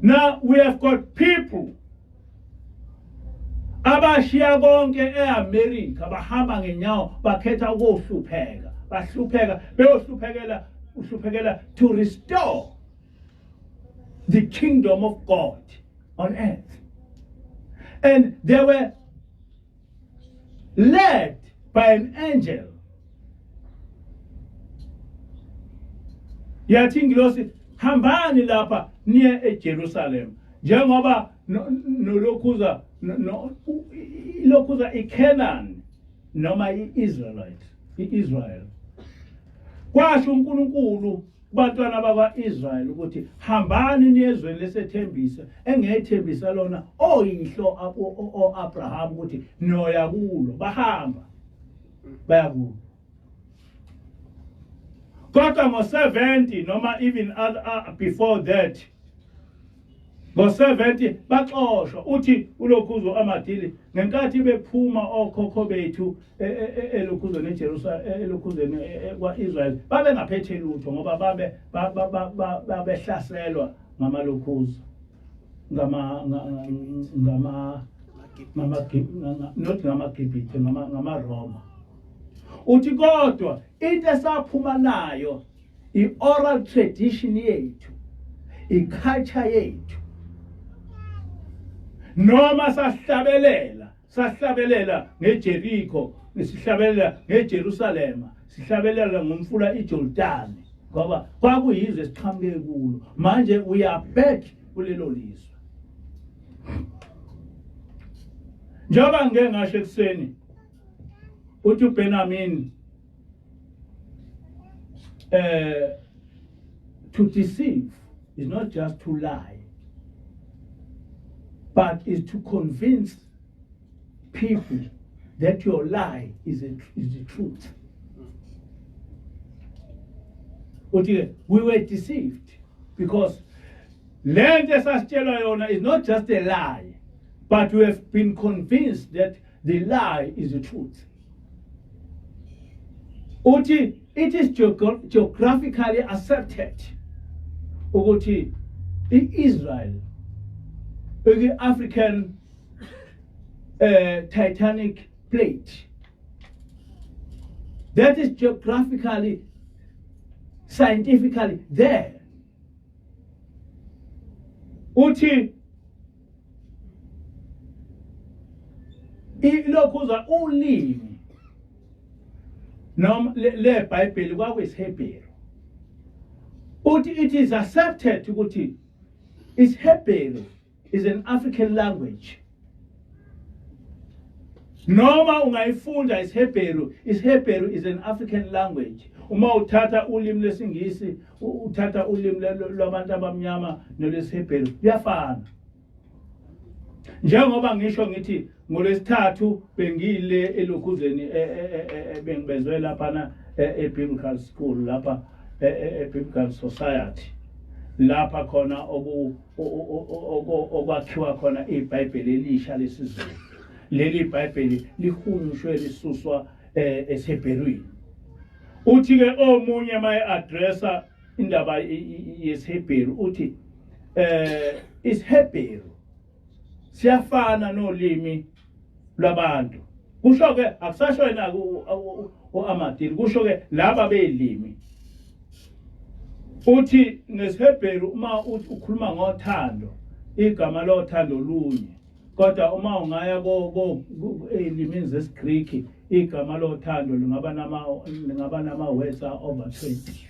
Now we have got people abashiya konke eAmerica bahamba ngenyawo bakhetha ukuhlupheka, behluphekela to restore the kingdom of God on earth. And they were led by an angel. Yathi ingilosi hambani lapha near Jerusalem. Njengoba nolokuza iCanaan noma iIsrael. Kwasho uNkulunkulu kubantwana bakwa-Israyeli ukuthi hambani niyezweni lesethembisa engethembisa lona oyihlo o-Abraham ukuthi noya kulo bahamba baya kulo. Kodwa ngo-70 noma even before that ngo-70 baxoshwa uthi uLokhuzo Amadili ngenkathi bephuma okhokho bethu elokhuzweni eJerusalem elokhuzweni kwa-Israyeli babengaphethe lutho ngoba babehlaselwa ngamalokhuzo not ngamaGibhithe ngamaRoma. Uthi kodwa into esaphuma nayo i-oral tradition yethu, i-culture yethu, noma sahlabelela ngeJericho, sihlabelela ngeJerusalema, sihlabelela ngomfula iJordani ngoba kwakuyizwe esiqhamuke kulo. Manje we are back kulelo lizwe. Njengoba ngeke ngasho ekuseni uthi uBenjamin to deceive is not just to lie, but is to convince people that your lie is the truth. We were deceived because land is not just a lie, but we have been convinced that the lie is the truth. It is geographically accepted ukuthi Israel African tectonic plate that is geographically, scientifically there. Uthi ilokhuza ulimi noma le Bible kwakuyisHebheru. Uthi it is accepted ukuthi isHebheru is an African language. Noma ungayifunda isHebheru is an African language. Uma uthatha ulimi lesingisi, uthatha ulimi lwabantu abamnyama nelesHebheru kuyafana. Njengoba ngisho ngithi ngolesithathu bengile elokhuzeni bengibezwe lapha ebiblical school lapha ebiblical society lapha khona okwakhiwa khona iBhayibheli elisha lesizulu. Leli iBhayibheli lihunyushwe lisuswa eShebherwini. Uthi ke omunye maye addressa indaba yesHebheru uthi isHebheru siyafana nolimi lwabantu. Kusho ke akusasho yena uAmadili, kusho ke laba belimi. Uthi ngesHebheru uma ukhuluma ngothando, igama lothando lunye. Kodwa uma ungaya elimini zesiGreek, igama lothando lingaba nama words over 20.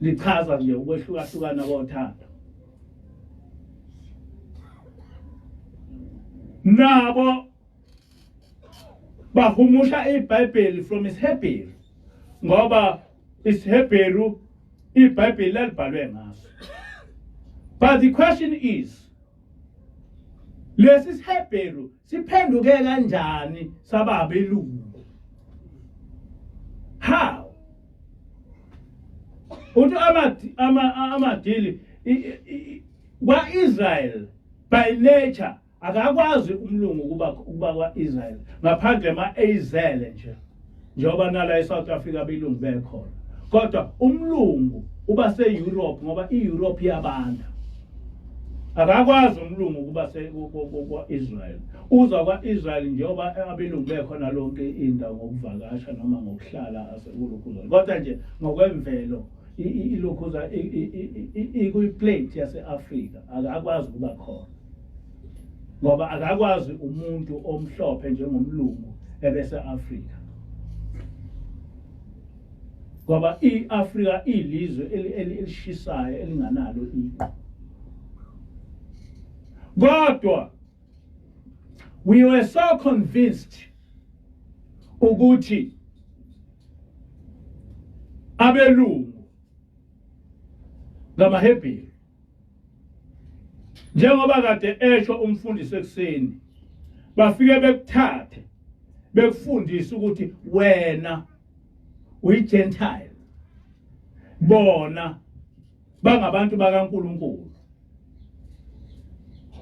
Lichaza nje ukwehlukahlukana kothando. Nabo bahumusha iBhayibheli from isHebheru ngoba isHebheru iBhayibheli lalibhalwe ngaso. But the question is, lesi isHebheru siphenduke kanjani saba abelungu? How? Uthi Amadili kwa-Israel by nature akakwazi umlungu ukuba kwa-Israel ngaphandle ama-Azele njengoba nala eSouth Africa abelungu bekhona. Kodwa umlungu uba se-Europe ngoba i-Europe iyabanda. Akakwazi umlungu ukuba kwa-Israel. Uza kwa-Israel njengoba abelungu bekhona lonke indawo ngokuvakasha noma ngokuhlala kulokhuza. Kodwa nje ngokwemvelo ilokhuza ikuyiplate yase-Afrika akakwazi ukuba khona. Ngoba akakwazi umuntu omhlophe njengomlungu ebese Afrika. Ngoba iAfrika ilizwe elishisayo elinganalo iqhwa. Kodwa we were so convinced ukuthi abelungu ngamaHebheru. Njengoba kade esho umfundisi ekseni, bafike bekuthathe bekufundisa ukuthi wena uyiGentile, bona bangabantu bakaNkulunkulu.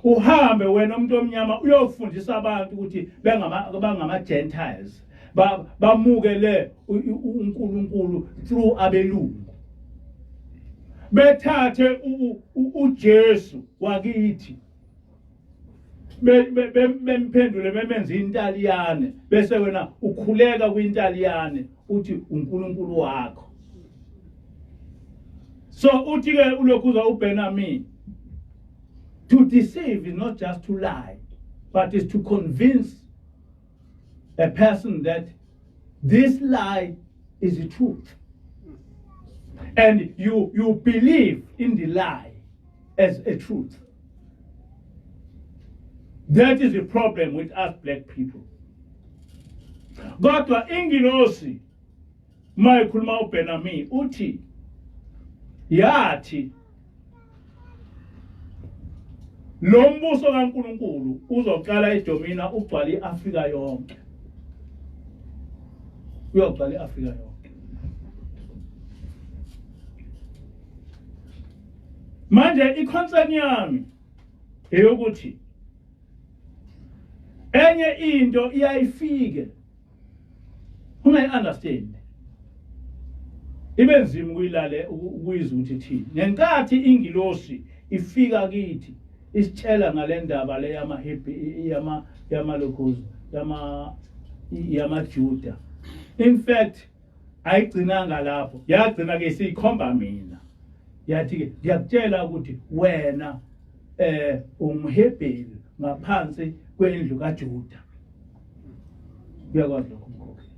Uhambe wena umuntu omnyama uyofundisa abantu ukuthi bangama Gentiles, bamukele uNkulunkulu through abelungu. Bethathe uJesu wakithi bemphendule bemenza intaliyane, bese wena ukhuleka kwintaliyane uthi uNkulunkulu wakho. So uthi ke ulokhuza uBenami, to deceive is not just to lie, but is to convince a person that this lie is the truth. And you believe in the lie as a truth. That is the problem with us black people. Kodwa ingilosi mayikhuluma uBenami uthi yathi lo mbuso kaNkulunkulu uzoqala eDomina ugcwala iAfrika yonke. Uyogcwala iAfrika yonke. Manje iconcern yami eyokuthi enye into iyayifike ungayi-understand, ibe nzima ukuyilale ukuyizwa ukuthi thini. Ngenkathi ingilosi ifika kithi isitshela ngale ndaba le yamalokhozi yamaJuda, in fact ayigcinanga lapho, yagcina ke siyikhomba mina, yathi ke ngiyakutshela ukuthi wena umHebheru ngaphansi kwendlu kaJuda. Uyakwazi lokho mkhokhi.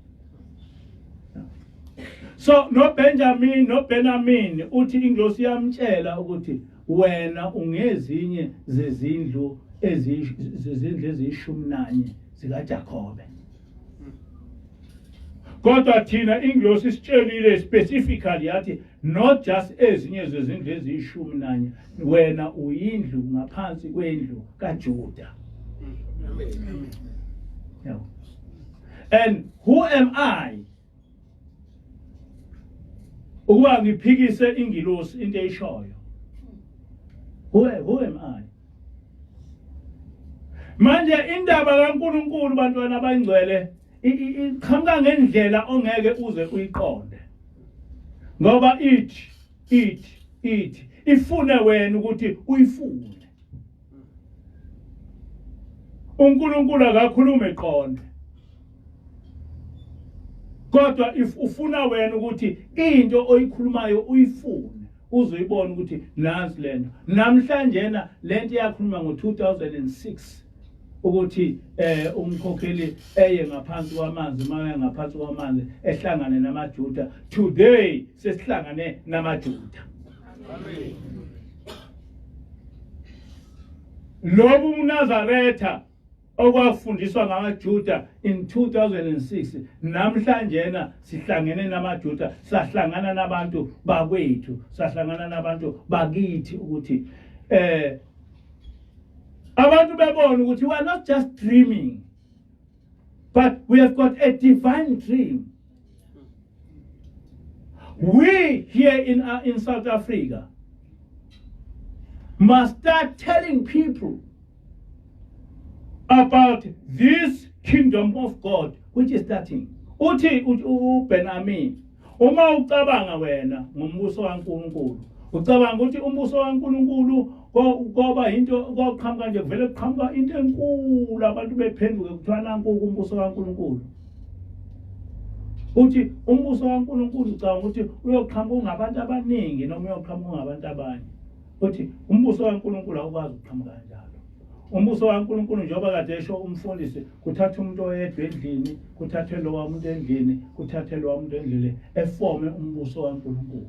So noBenjamin uthi ingilosi yamtshela ukuthi wena ungezinye zezindlu eziyishumi zikaJakobe. Kodwa thina ingilosi sitshelile specifically yathi not just ezinye zezindlu eziyishumi, wena uyindlu ngaphansi kwendlu kaJuda. Yeah. And who am I ukuba ngiphikise ingilosi into eyishoyo? Who am I? Manje indaba kaNkulunkulu bantwana abangcwele iqhamuka ngendlela ongeke uze uyiqonde, ngoba ithi ifune wena ukuthi uyifune. uNkulunkulu akakhulume eqonde, kodwa if ufuna wena ukuthi into oyikhulumayo uyifune uzoyibona ukuthi nansi lento. Namhlanje lento yakhuluma ngo2006 ukuthi umkhokheli eye ngaphansi kwamanzi, maye ngaphansi kwamanzi ehlangane namaJuda. Today sesihlangane namaJuda. Amen. Lobu uNazaretha okwafundiswa ngamaJuda in 2006, namhlanje sihlangene namaJuda, sahlangana nabantu bakwethu, sahlangana nabantu bakithi ukuthi abantu bebona ukuthi we are not just dreaming, but we have got a divine dream. We here in South Africa must start telling people about this kingdom of God which is starting. Uthi uBenami, uma ucabanga wena ngombuso kaNkulunkulu, ucabanga ukuthi umbuso kaNkulunkulu ngoba into koqhamuka nje vele kuqhamuka into enkulu abantu bephenduke kuthiwa nanku umbuso kaNkulunkulu. Uthi umbuso kaNkulunkulu ucabanga ukuthi uyoqhamuka ungabantu abaningi noma uyoqhamuka ungabantu abanye. Uthi umbuso kaNkulunkulu awukwazi ukuqhamuka kanjalo. Umbuso kaNkulunkulu njengoba kade esho umfundisi, kuthatha umuntu oyedwa endlini, kuthathe lo wamuntu endlini, kuthathe lo wamuntu endlini, eforme umbuso kaNkulunkulu.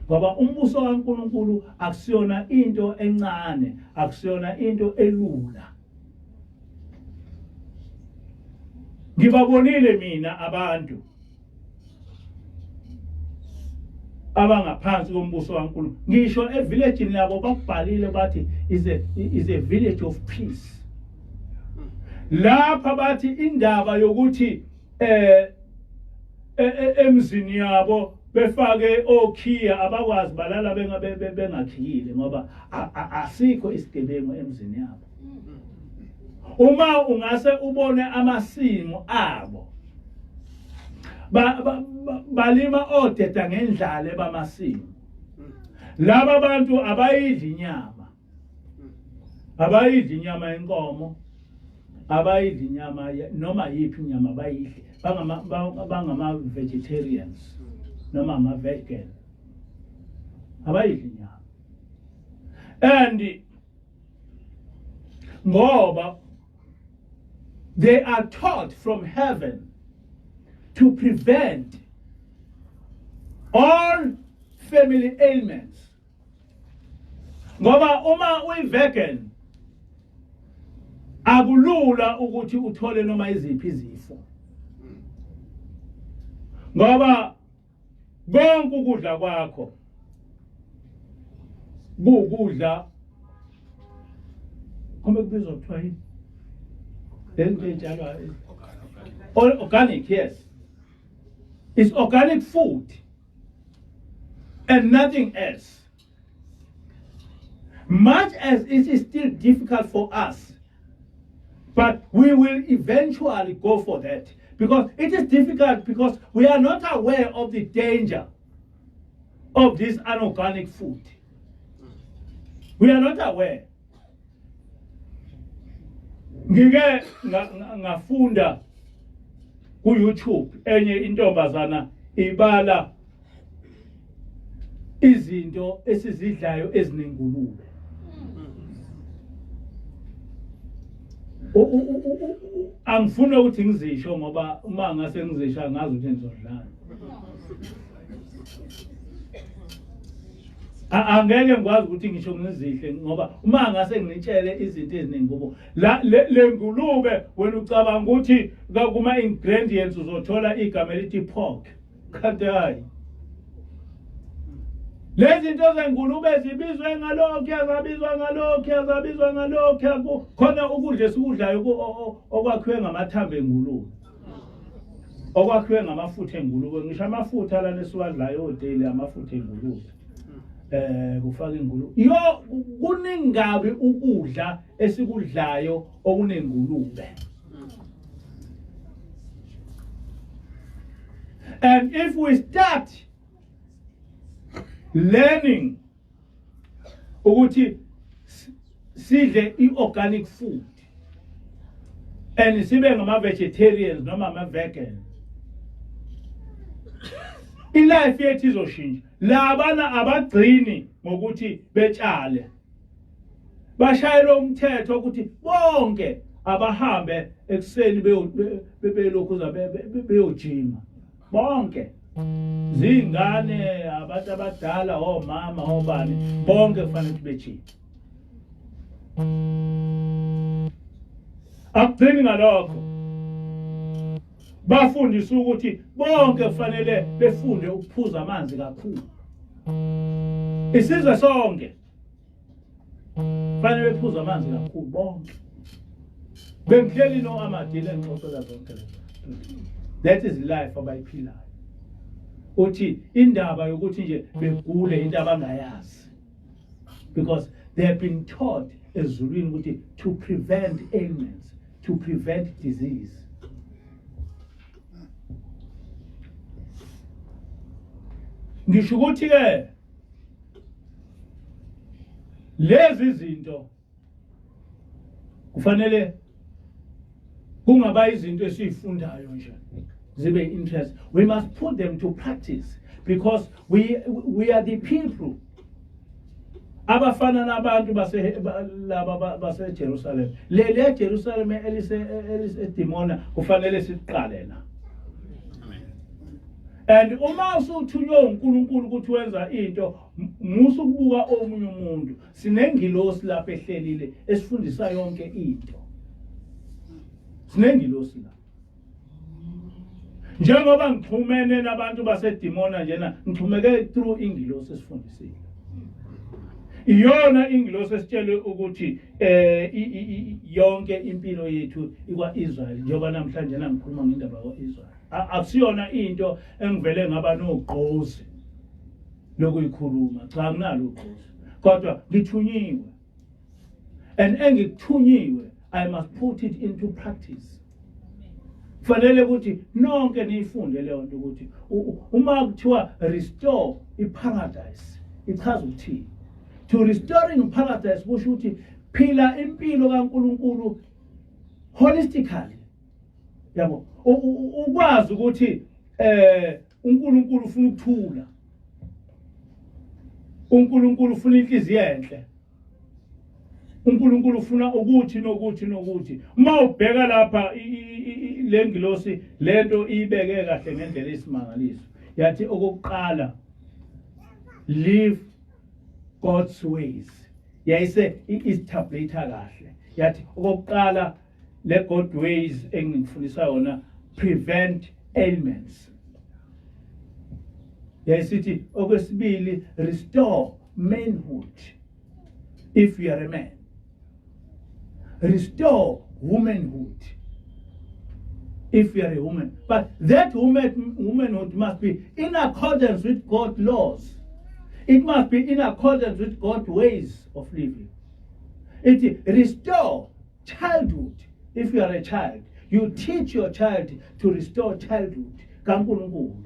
Ngoba umbuso kaNkulunkulu akusiyona into encane, akusiyona into elula. Ngibabonile mina abantu abangaphansi kombuso kaNkulunkulu. Ngisho evillage labo bakubhalile bathi is a village of peace. Lapha bathi indaba yokuthi emzini yabo befake okhiya abakwazi balala bengakhiyile ngoba asikho isigebengu emzini yabo. Uma ungase ubone amasimo abo balima odeda ngendlala bamasimo. Laba bantu abayidli inyama. Abayidli inyama yenkomo. Abayidli inyama noma yiphi inyama bayidli. Bangama vegetarians noma ama vegan. Abayidli inyama. And ngoba they are taught from heaven to prevent all family ailments. Ngoba uma uyi-vegan akulula ukuthi uthole noma iziphi izifo. Ngoba konke ukudla kwakho kukudla kome kubizwa kuthiwa yini? Organic, yes. It's organic food and nothing else. Much as it is still difficult for us, but we will eventually go for that because it is difficult because we are not aware of the danger of this unorganic food. We are not aware. Ngike ngafunda ku YouTube enye intombazana ibala izinto esizidlayo ezinengulube. Angifuna ukuthi ngizisho ngoba uma ngase ngizisha ngazi ukuthi ngizodlana. Angeke ngikwazi ukuthi ngisho ngizihle ngoba uma ngase nginitshele izinto ezinengubo le ngulube wena ucabanga ukuthi kuma ingredients uzothola igama elithi pork. Kanti hayi. Lezi zinto zengulube zibizwe ngalokho khona ukudla esikudlayo okwakhiwe ngamathambo engulube. Okwakhiwe ngamafutha engulube. Ngisho amafutha lana esiwadlayo daily amafutha engulube. Kufaka ingulube. Yo kuningabi ukudla esikudlayo okunengulube. And if we start learning ukuthi sidle i-organic food and sibe ngama vegetarians noma ama vegan, ilife yethu izoshintsha. Labana abagcini ngokuthi betshale bashayela umthetho ukuthi bonke abahambe ekseni beyolokhu beyojima bonke zingane abantu abadala omama obani bonke kufanele ukuthi bejime. Akugcini ngalokho bafundisa ukuthi bonke kufanele befunde ukuphuza amanzi kakhulu. Isizwe sonke kufanele bephuza amanzi kakhulu bonke. Bengihleli no amadile ngixoxela zonke lezo. That is life abayiphilayo. Uthi indaba yokuthi nje begule into abangayazi. Because they have been taught ezulwini ukuthi to prevent ailments, to prevent disease. Ngisho ukuthi ke lezi zinto kufanele kungaba izinto esifundayo nje zibe interest. We must put them to practice because we are the people abafana nabantu base Jerusalem. Le Jerusalem elise demona kufanele siqale na. And uma usuthunywe uNkulunkulu ukuthi wenza into musu kubuka omunye umuntu sinengilosi lapha ehlelile esifundisa yonke into. Sinengilosi la. njengoba ngixhumene nabantu basedimona njena ngixhumeke through ingilosi esifundisile iyona ingilosi esitshele ukuthi yonke impilo yethu ikwa-Israyeli njengoba namhlanje ngikhuluma ngendaba kwa-Israyeli akusiyona into engivele ngaba nogqozi lokuyikhuluma cha kunalo ugqozi kodwa ngithunyiwe and engikuthunyiwe I must put it into practice fanele ukuthi nonke niyifunde leyo nto ukuthi uma kuthiwa restore iparadise ichaza ukuthini to restoring paradise kusho ukuthi phila impilo kaNkulunkulu holistically yabo ukwazi ukuthi uNkulunkulu ufuna ukuthula uNkulunkulu ufuna inhliziyo enhle uNkulunkulu ufuna ukuthi nokuthi uma ubheka lapha lengilosi lento ibeke kahle ngendlela esimangaliso yathi okokuqala live God's ways yayise establishta kahle yathi okokuqala le God ways engifundisa yona prevent ailments yayisithi okwesibili restore manhood if you are a man restore womanhood if you are a woman but that womanhood must be in accordance with God's laws it must be in accordance with God's ways of living it restore childhood if you are a child you teach your child to restore childhood kaNkulunkulu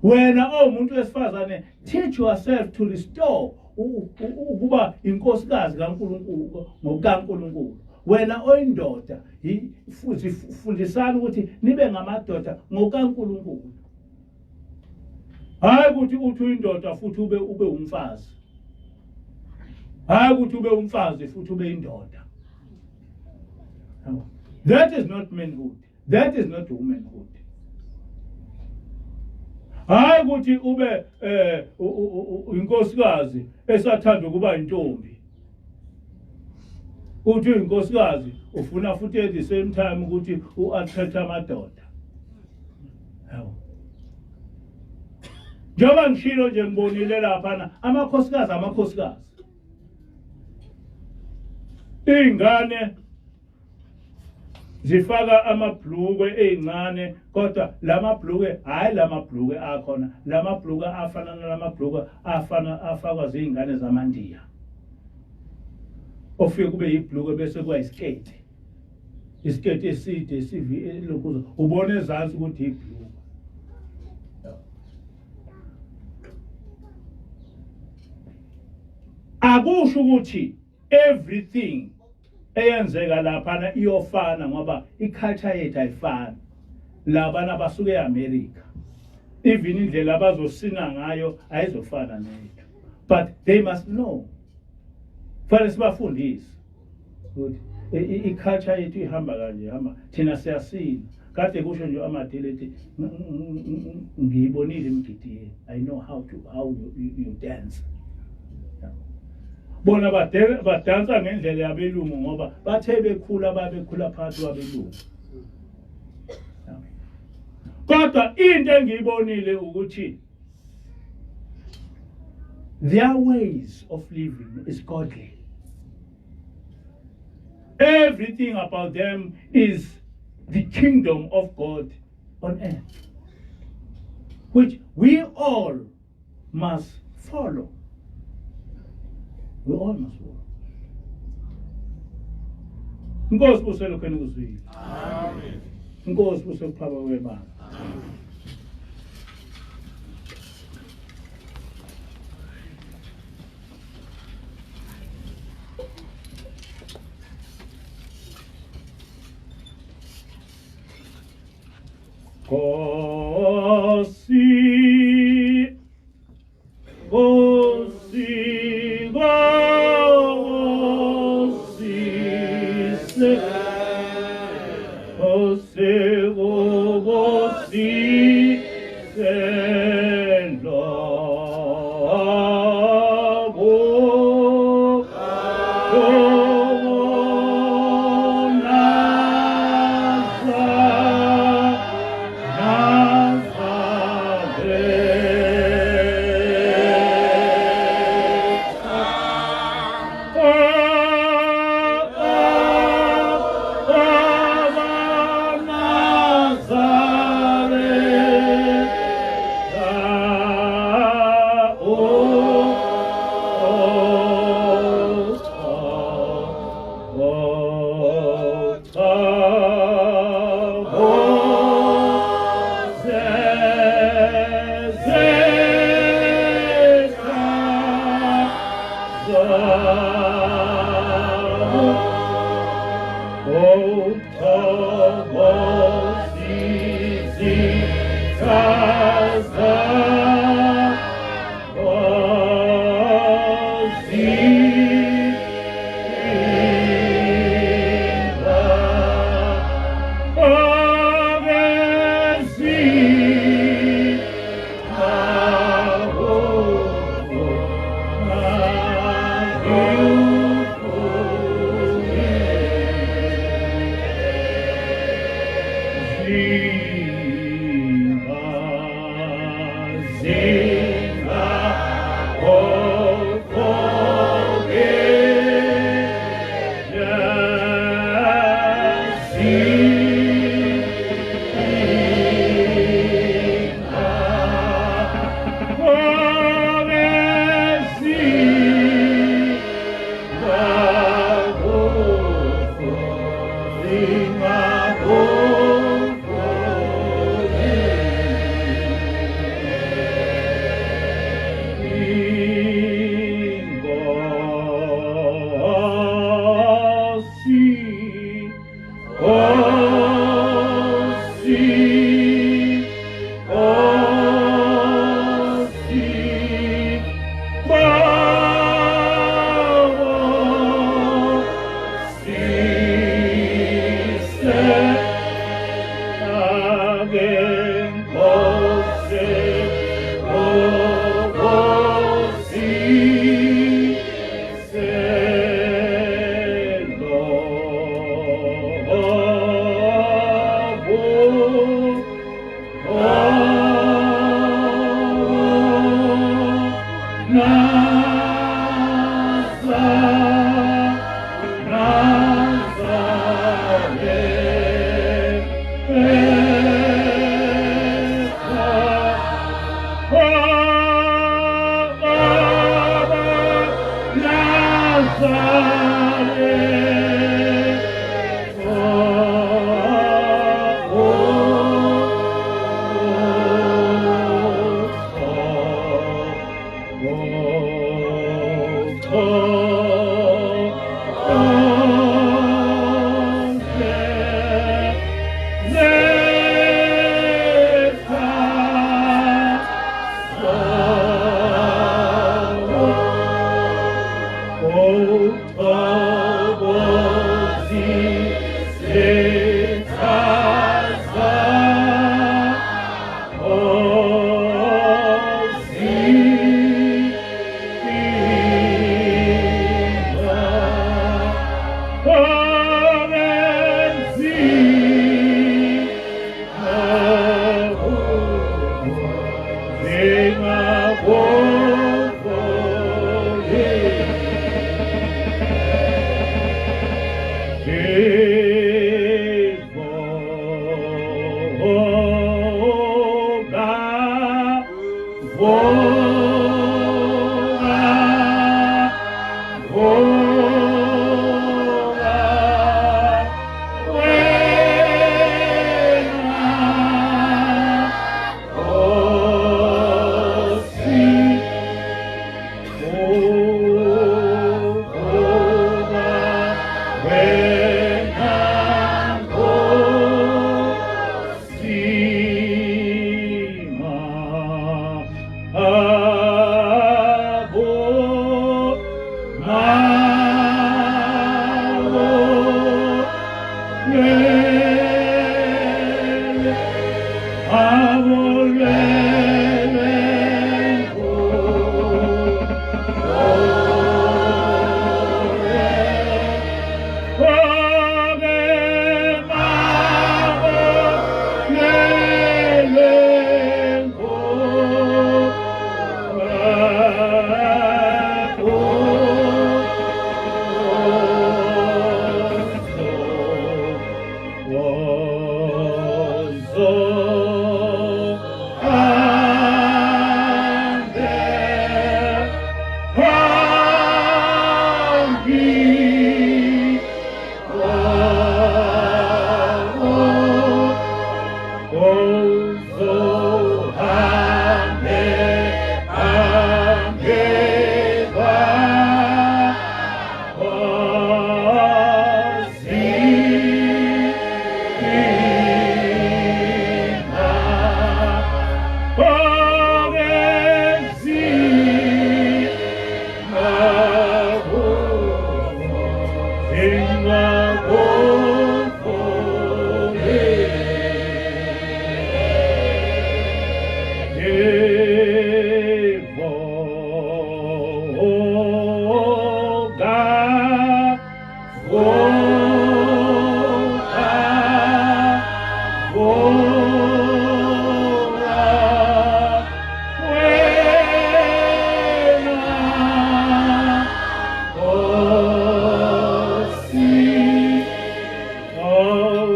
wena umuntu wesifazane teach yourself to restore ukuba inkosikazi kaNkulunkulu ngokaNkulunkulu wena oyindoda fundisana ukuthi nibe ngamadoda ngokaNkulunkulu hayi ukuthi uthi uyindoda futhi ube umfazi hayi ukuthi ube umfazi futhi ube indoda that is not manhood that is not womanhood hayi ukuthi ube inkosikazi esathanda ukuba intombi uthi inkosikazi ufuna futhi at the same time ukuthi uattract amadoda hawo njengoba ngishilo nje ngibonile lapha amakhosikazi ingane zifaka amabhlukwe ezincane kodwa lamabhlukwe hayi lamabhlukwe akhona lamabhlukwe afana nalamabhlukwe afakwa zingane zamandiya ofike kube yibhlukwe bese kuba iskate eside sivi lokho ubone ezansi ukuthi ibhlukwe akusho ukuthi everything eyenzeka lapha iyofana ngoba iculture yethu ayifani labana basuke eAmerica even indlela abazosina ngayo ayizofana nethu but they must know fanele sibafundise ukuthi iculture yethu ihamba kanje hamba thina siyasina kade kusho nje amadeleti ngiyibonile imgidiyeni I know how you dance bona badansa ngendlela yabelungu ngoba bathe bekhula babekhula phakathi kwabelungu kodwa into engiyibonile ukuthi their ways of living is godly everything about them is the kingdom of God on earth which we all must follow. We all must follow. Inkosi buselo khona kuzwile. Amen. Inkosi buselo phaba kwemali. Amen.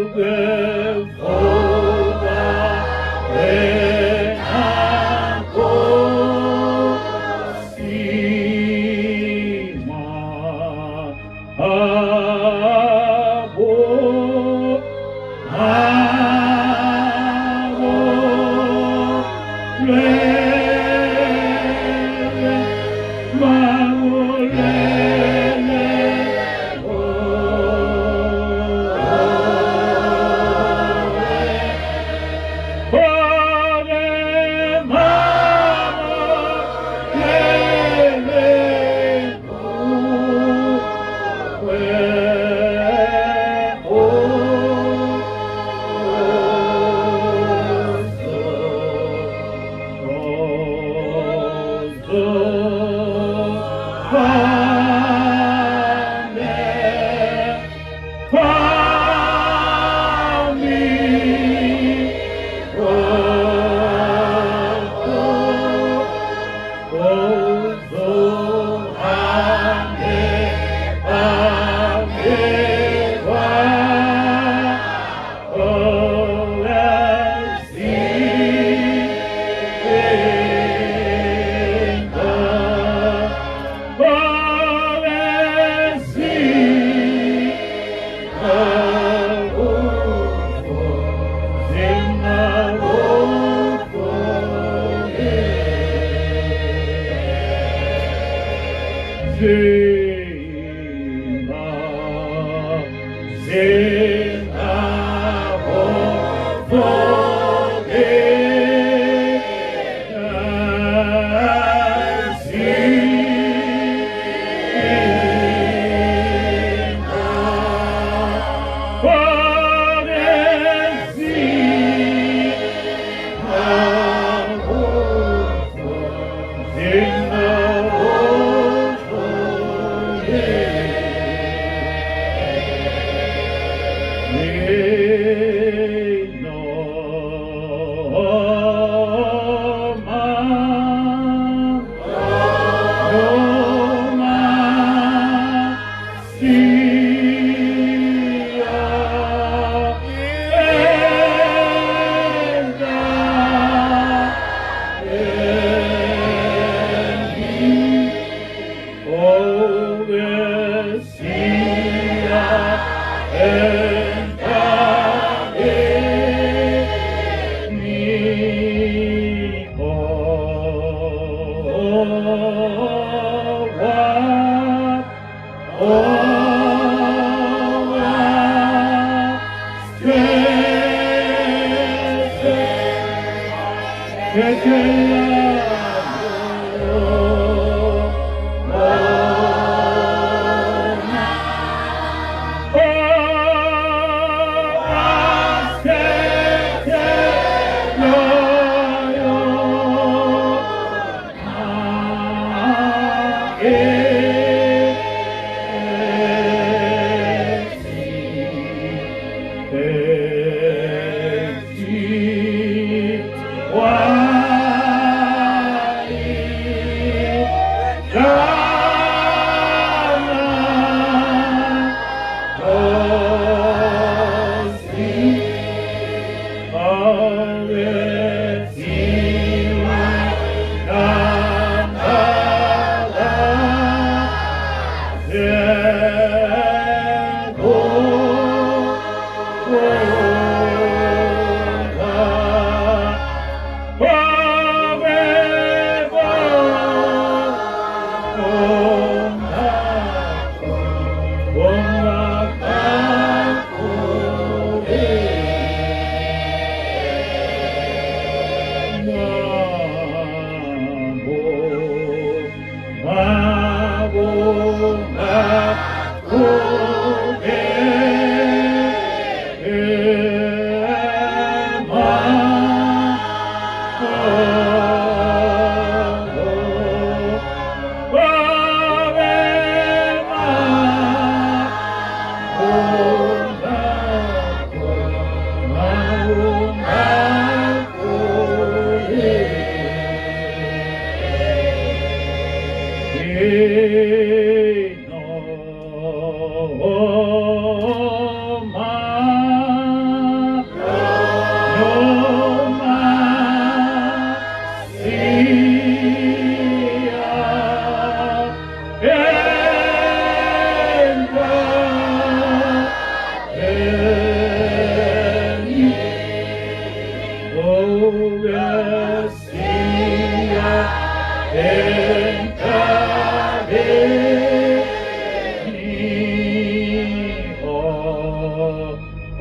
Oh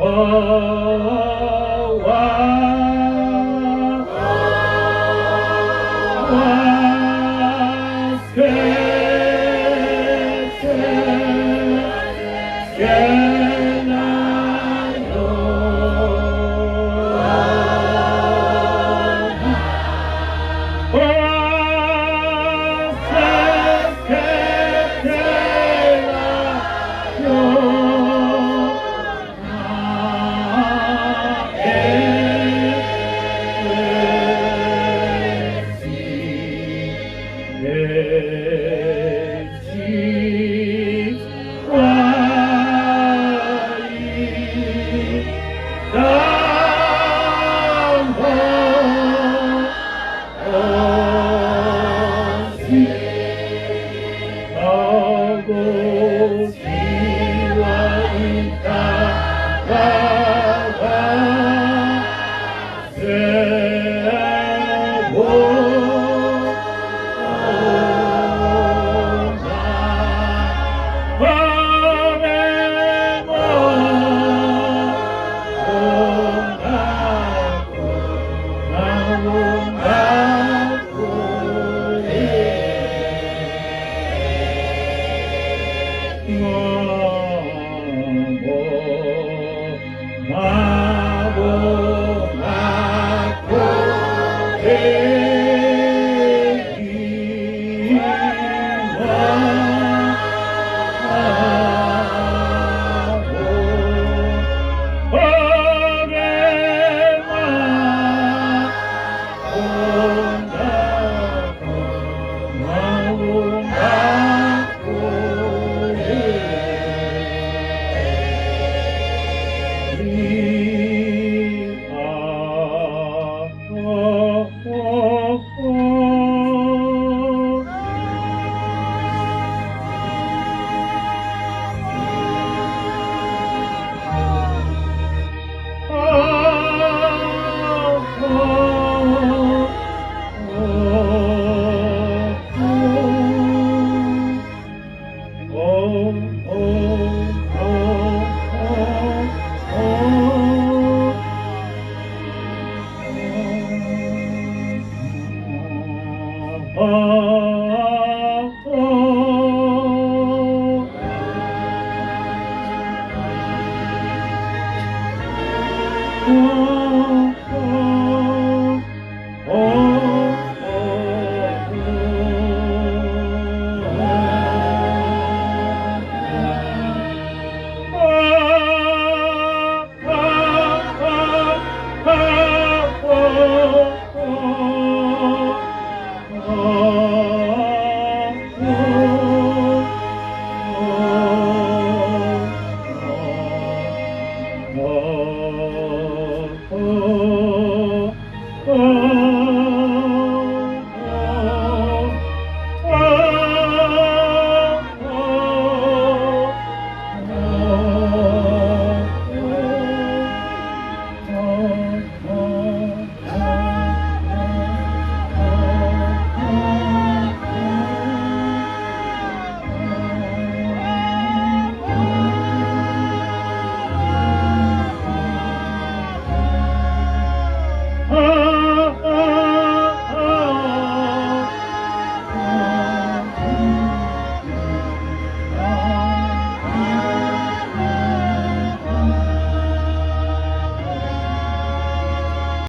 Oh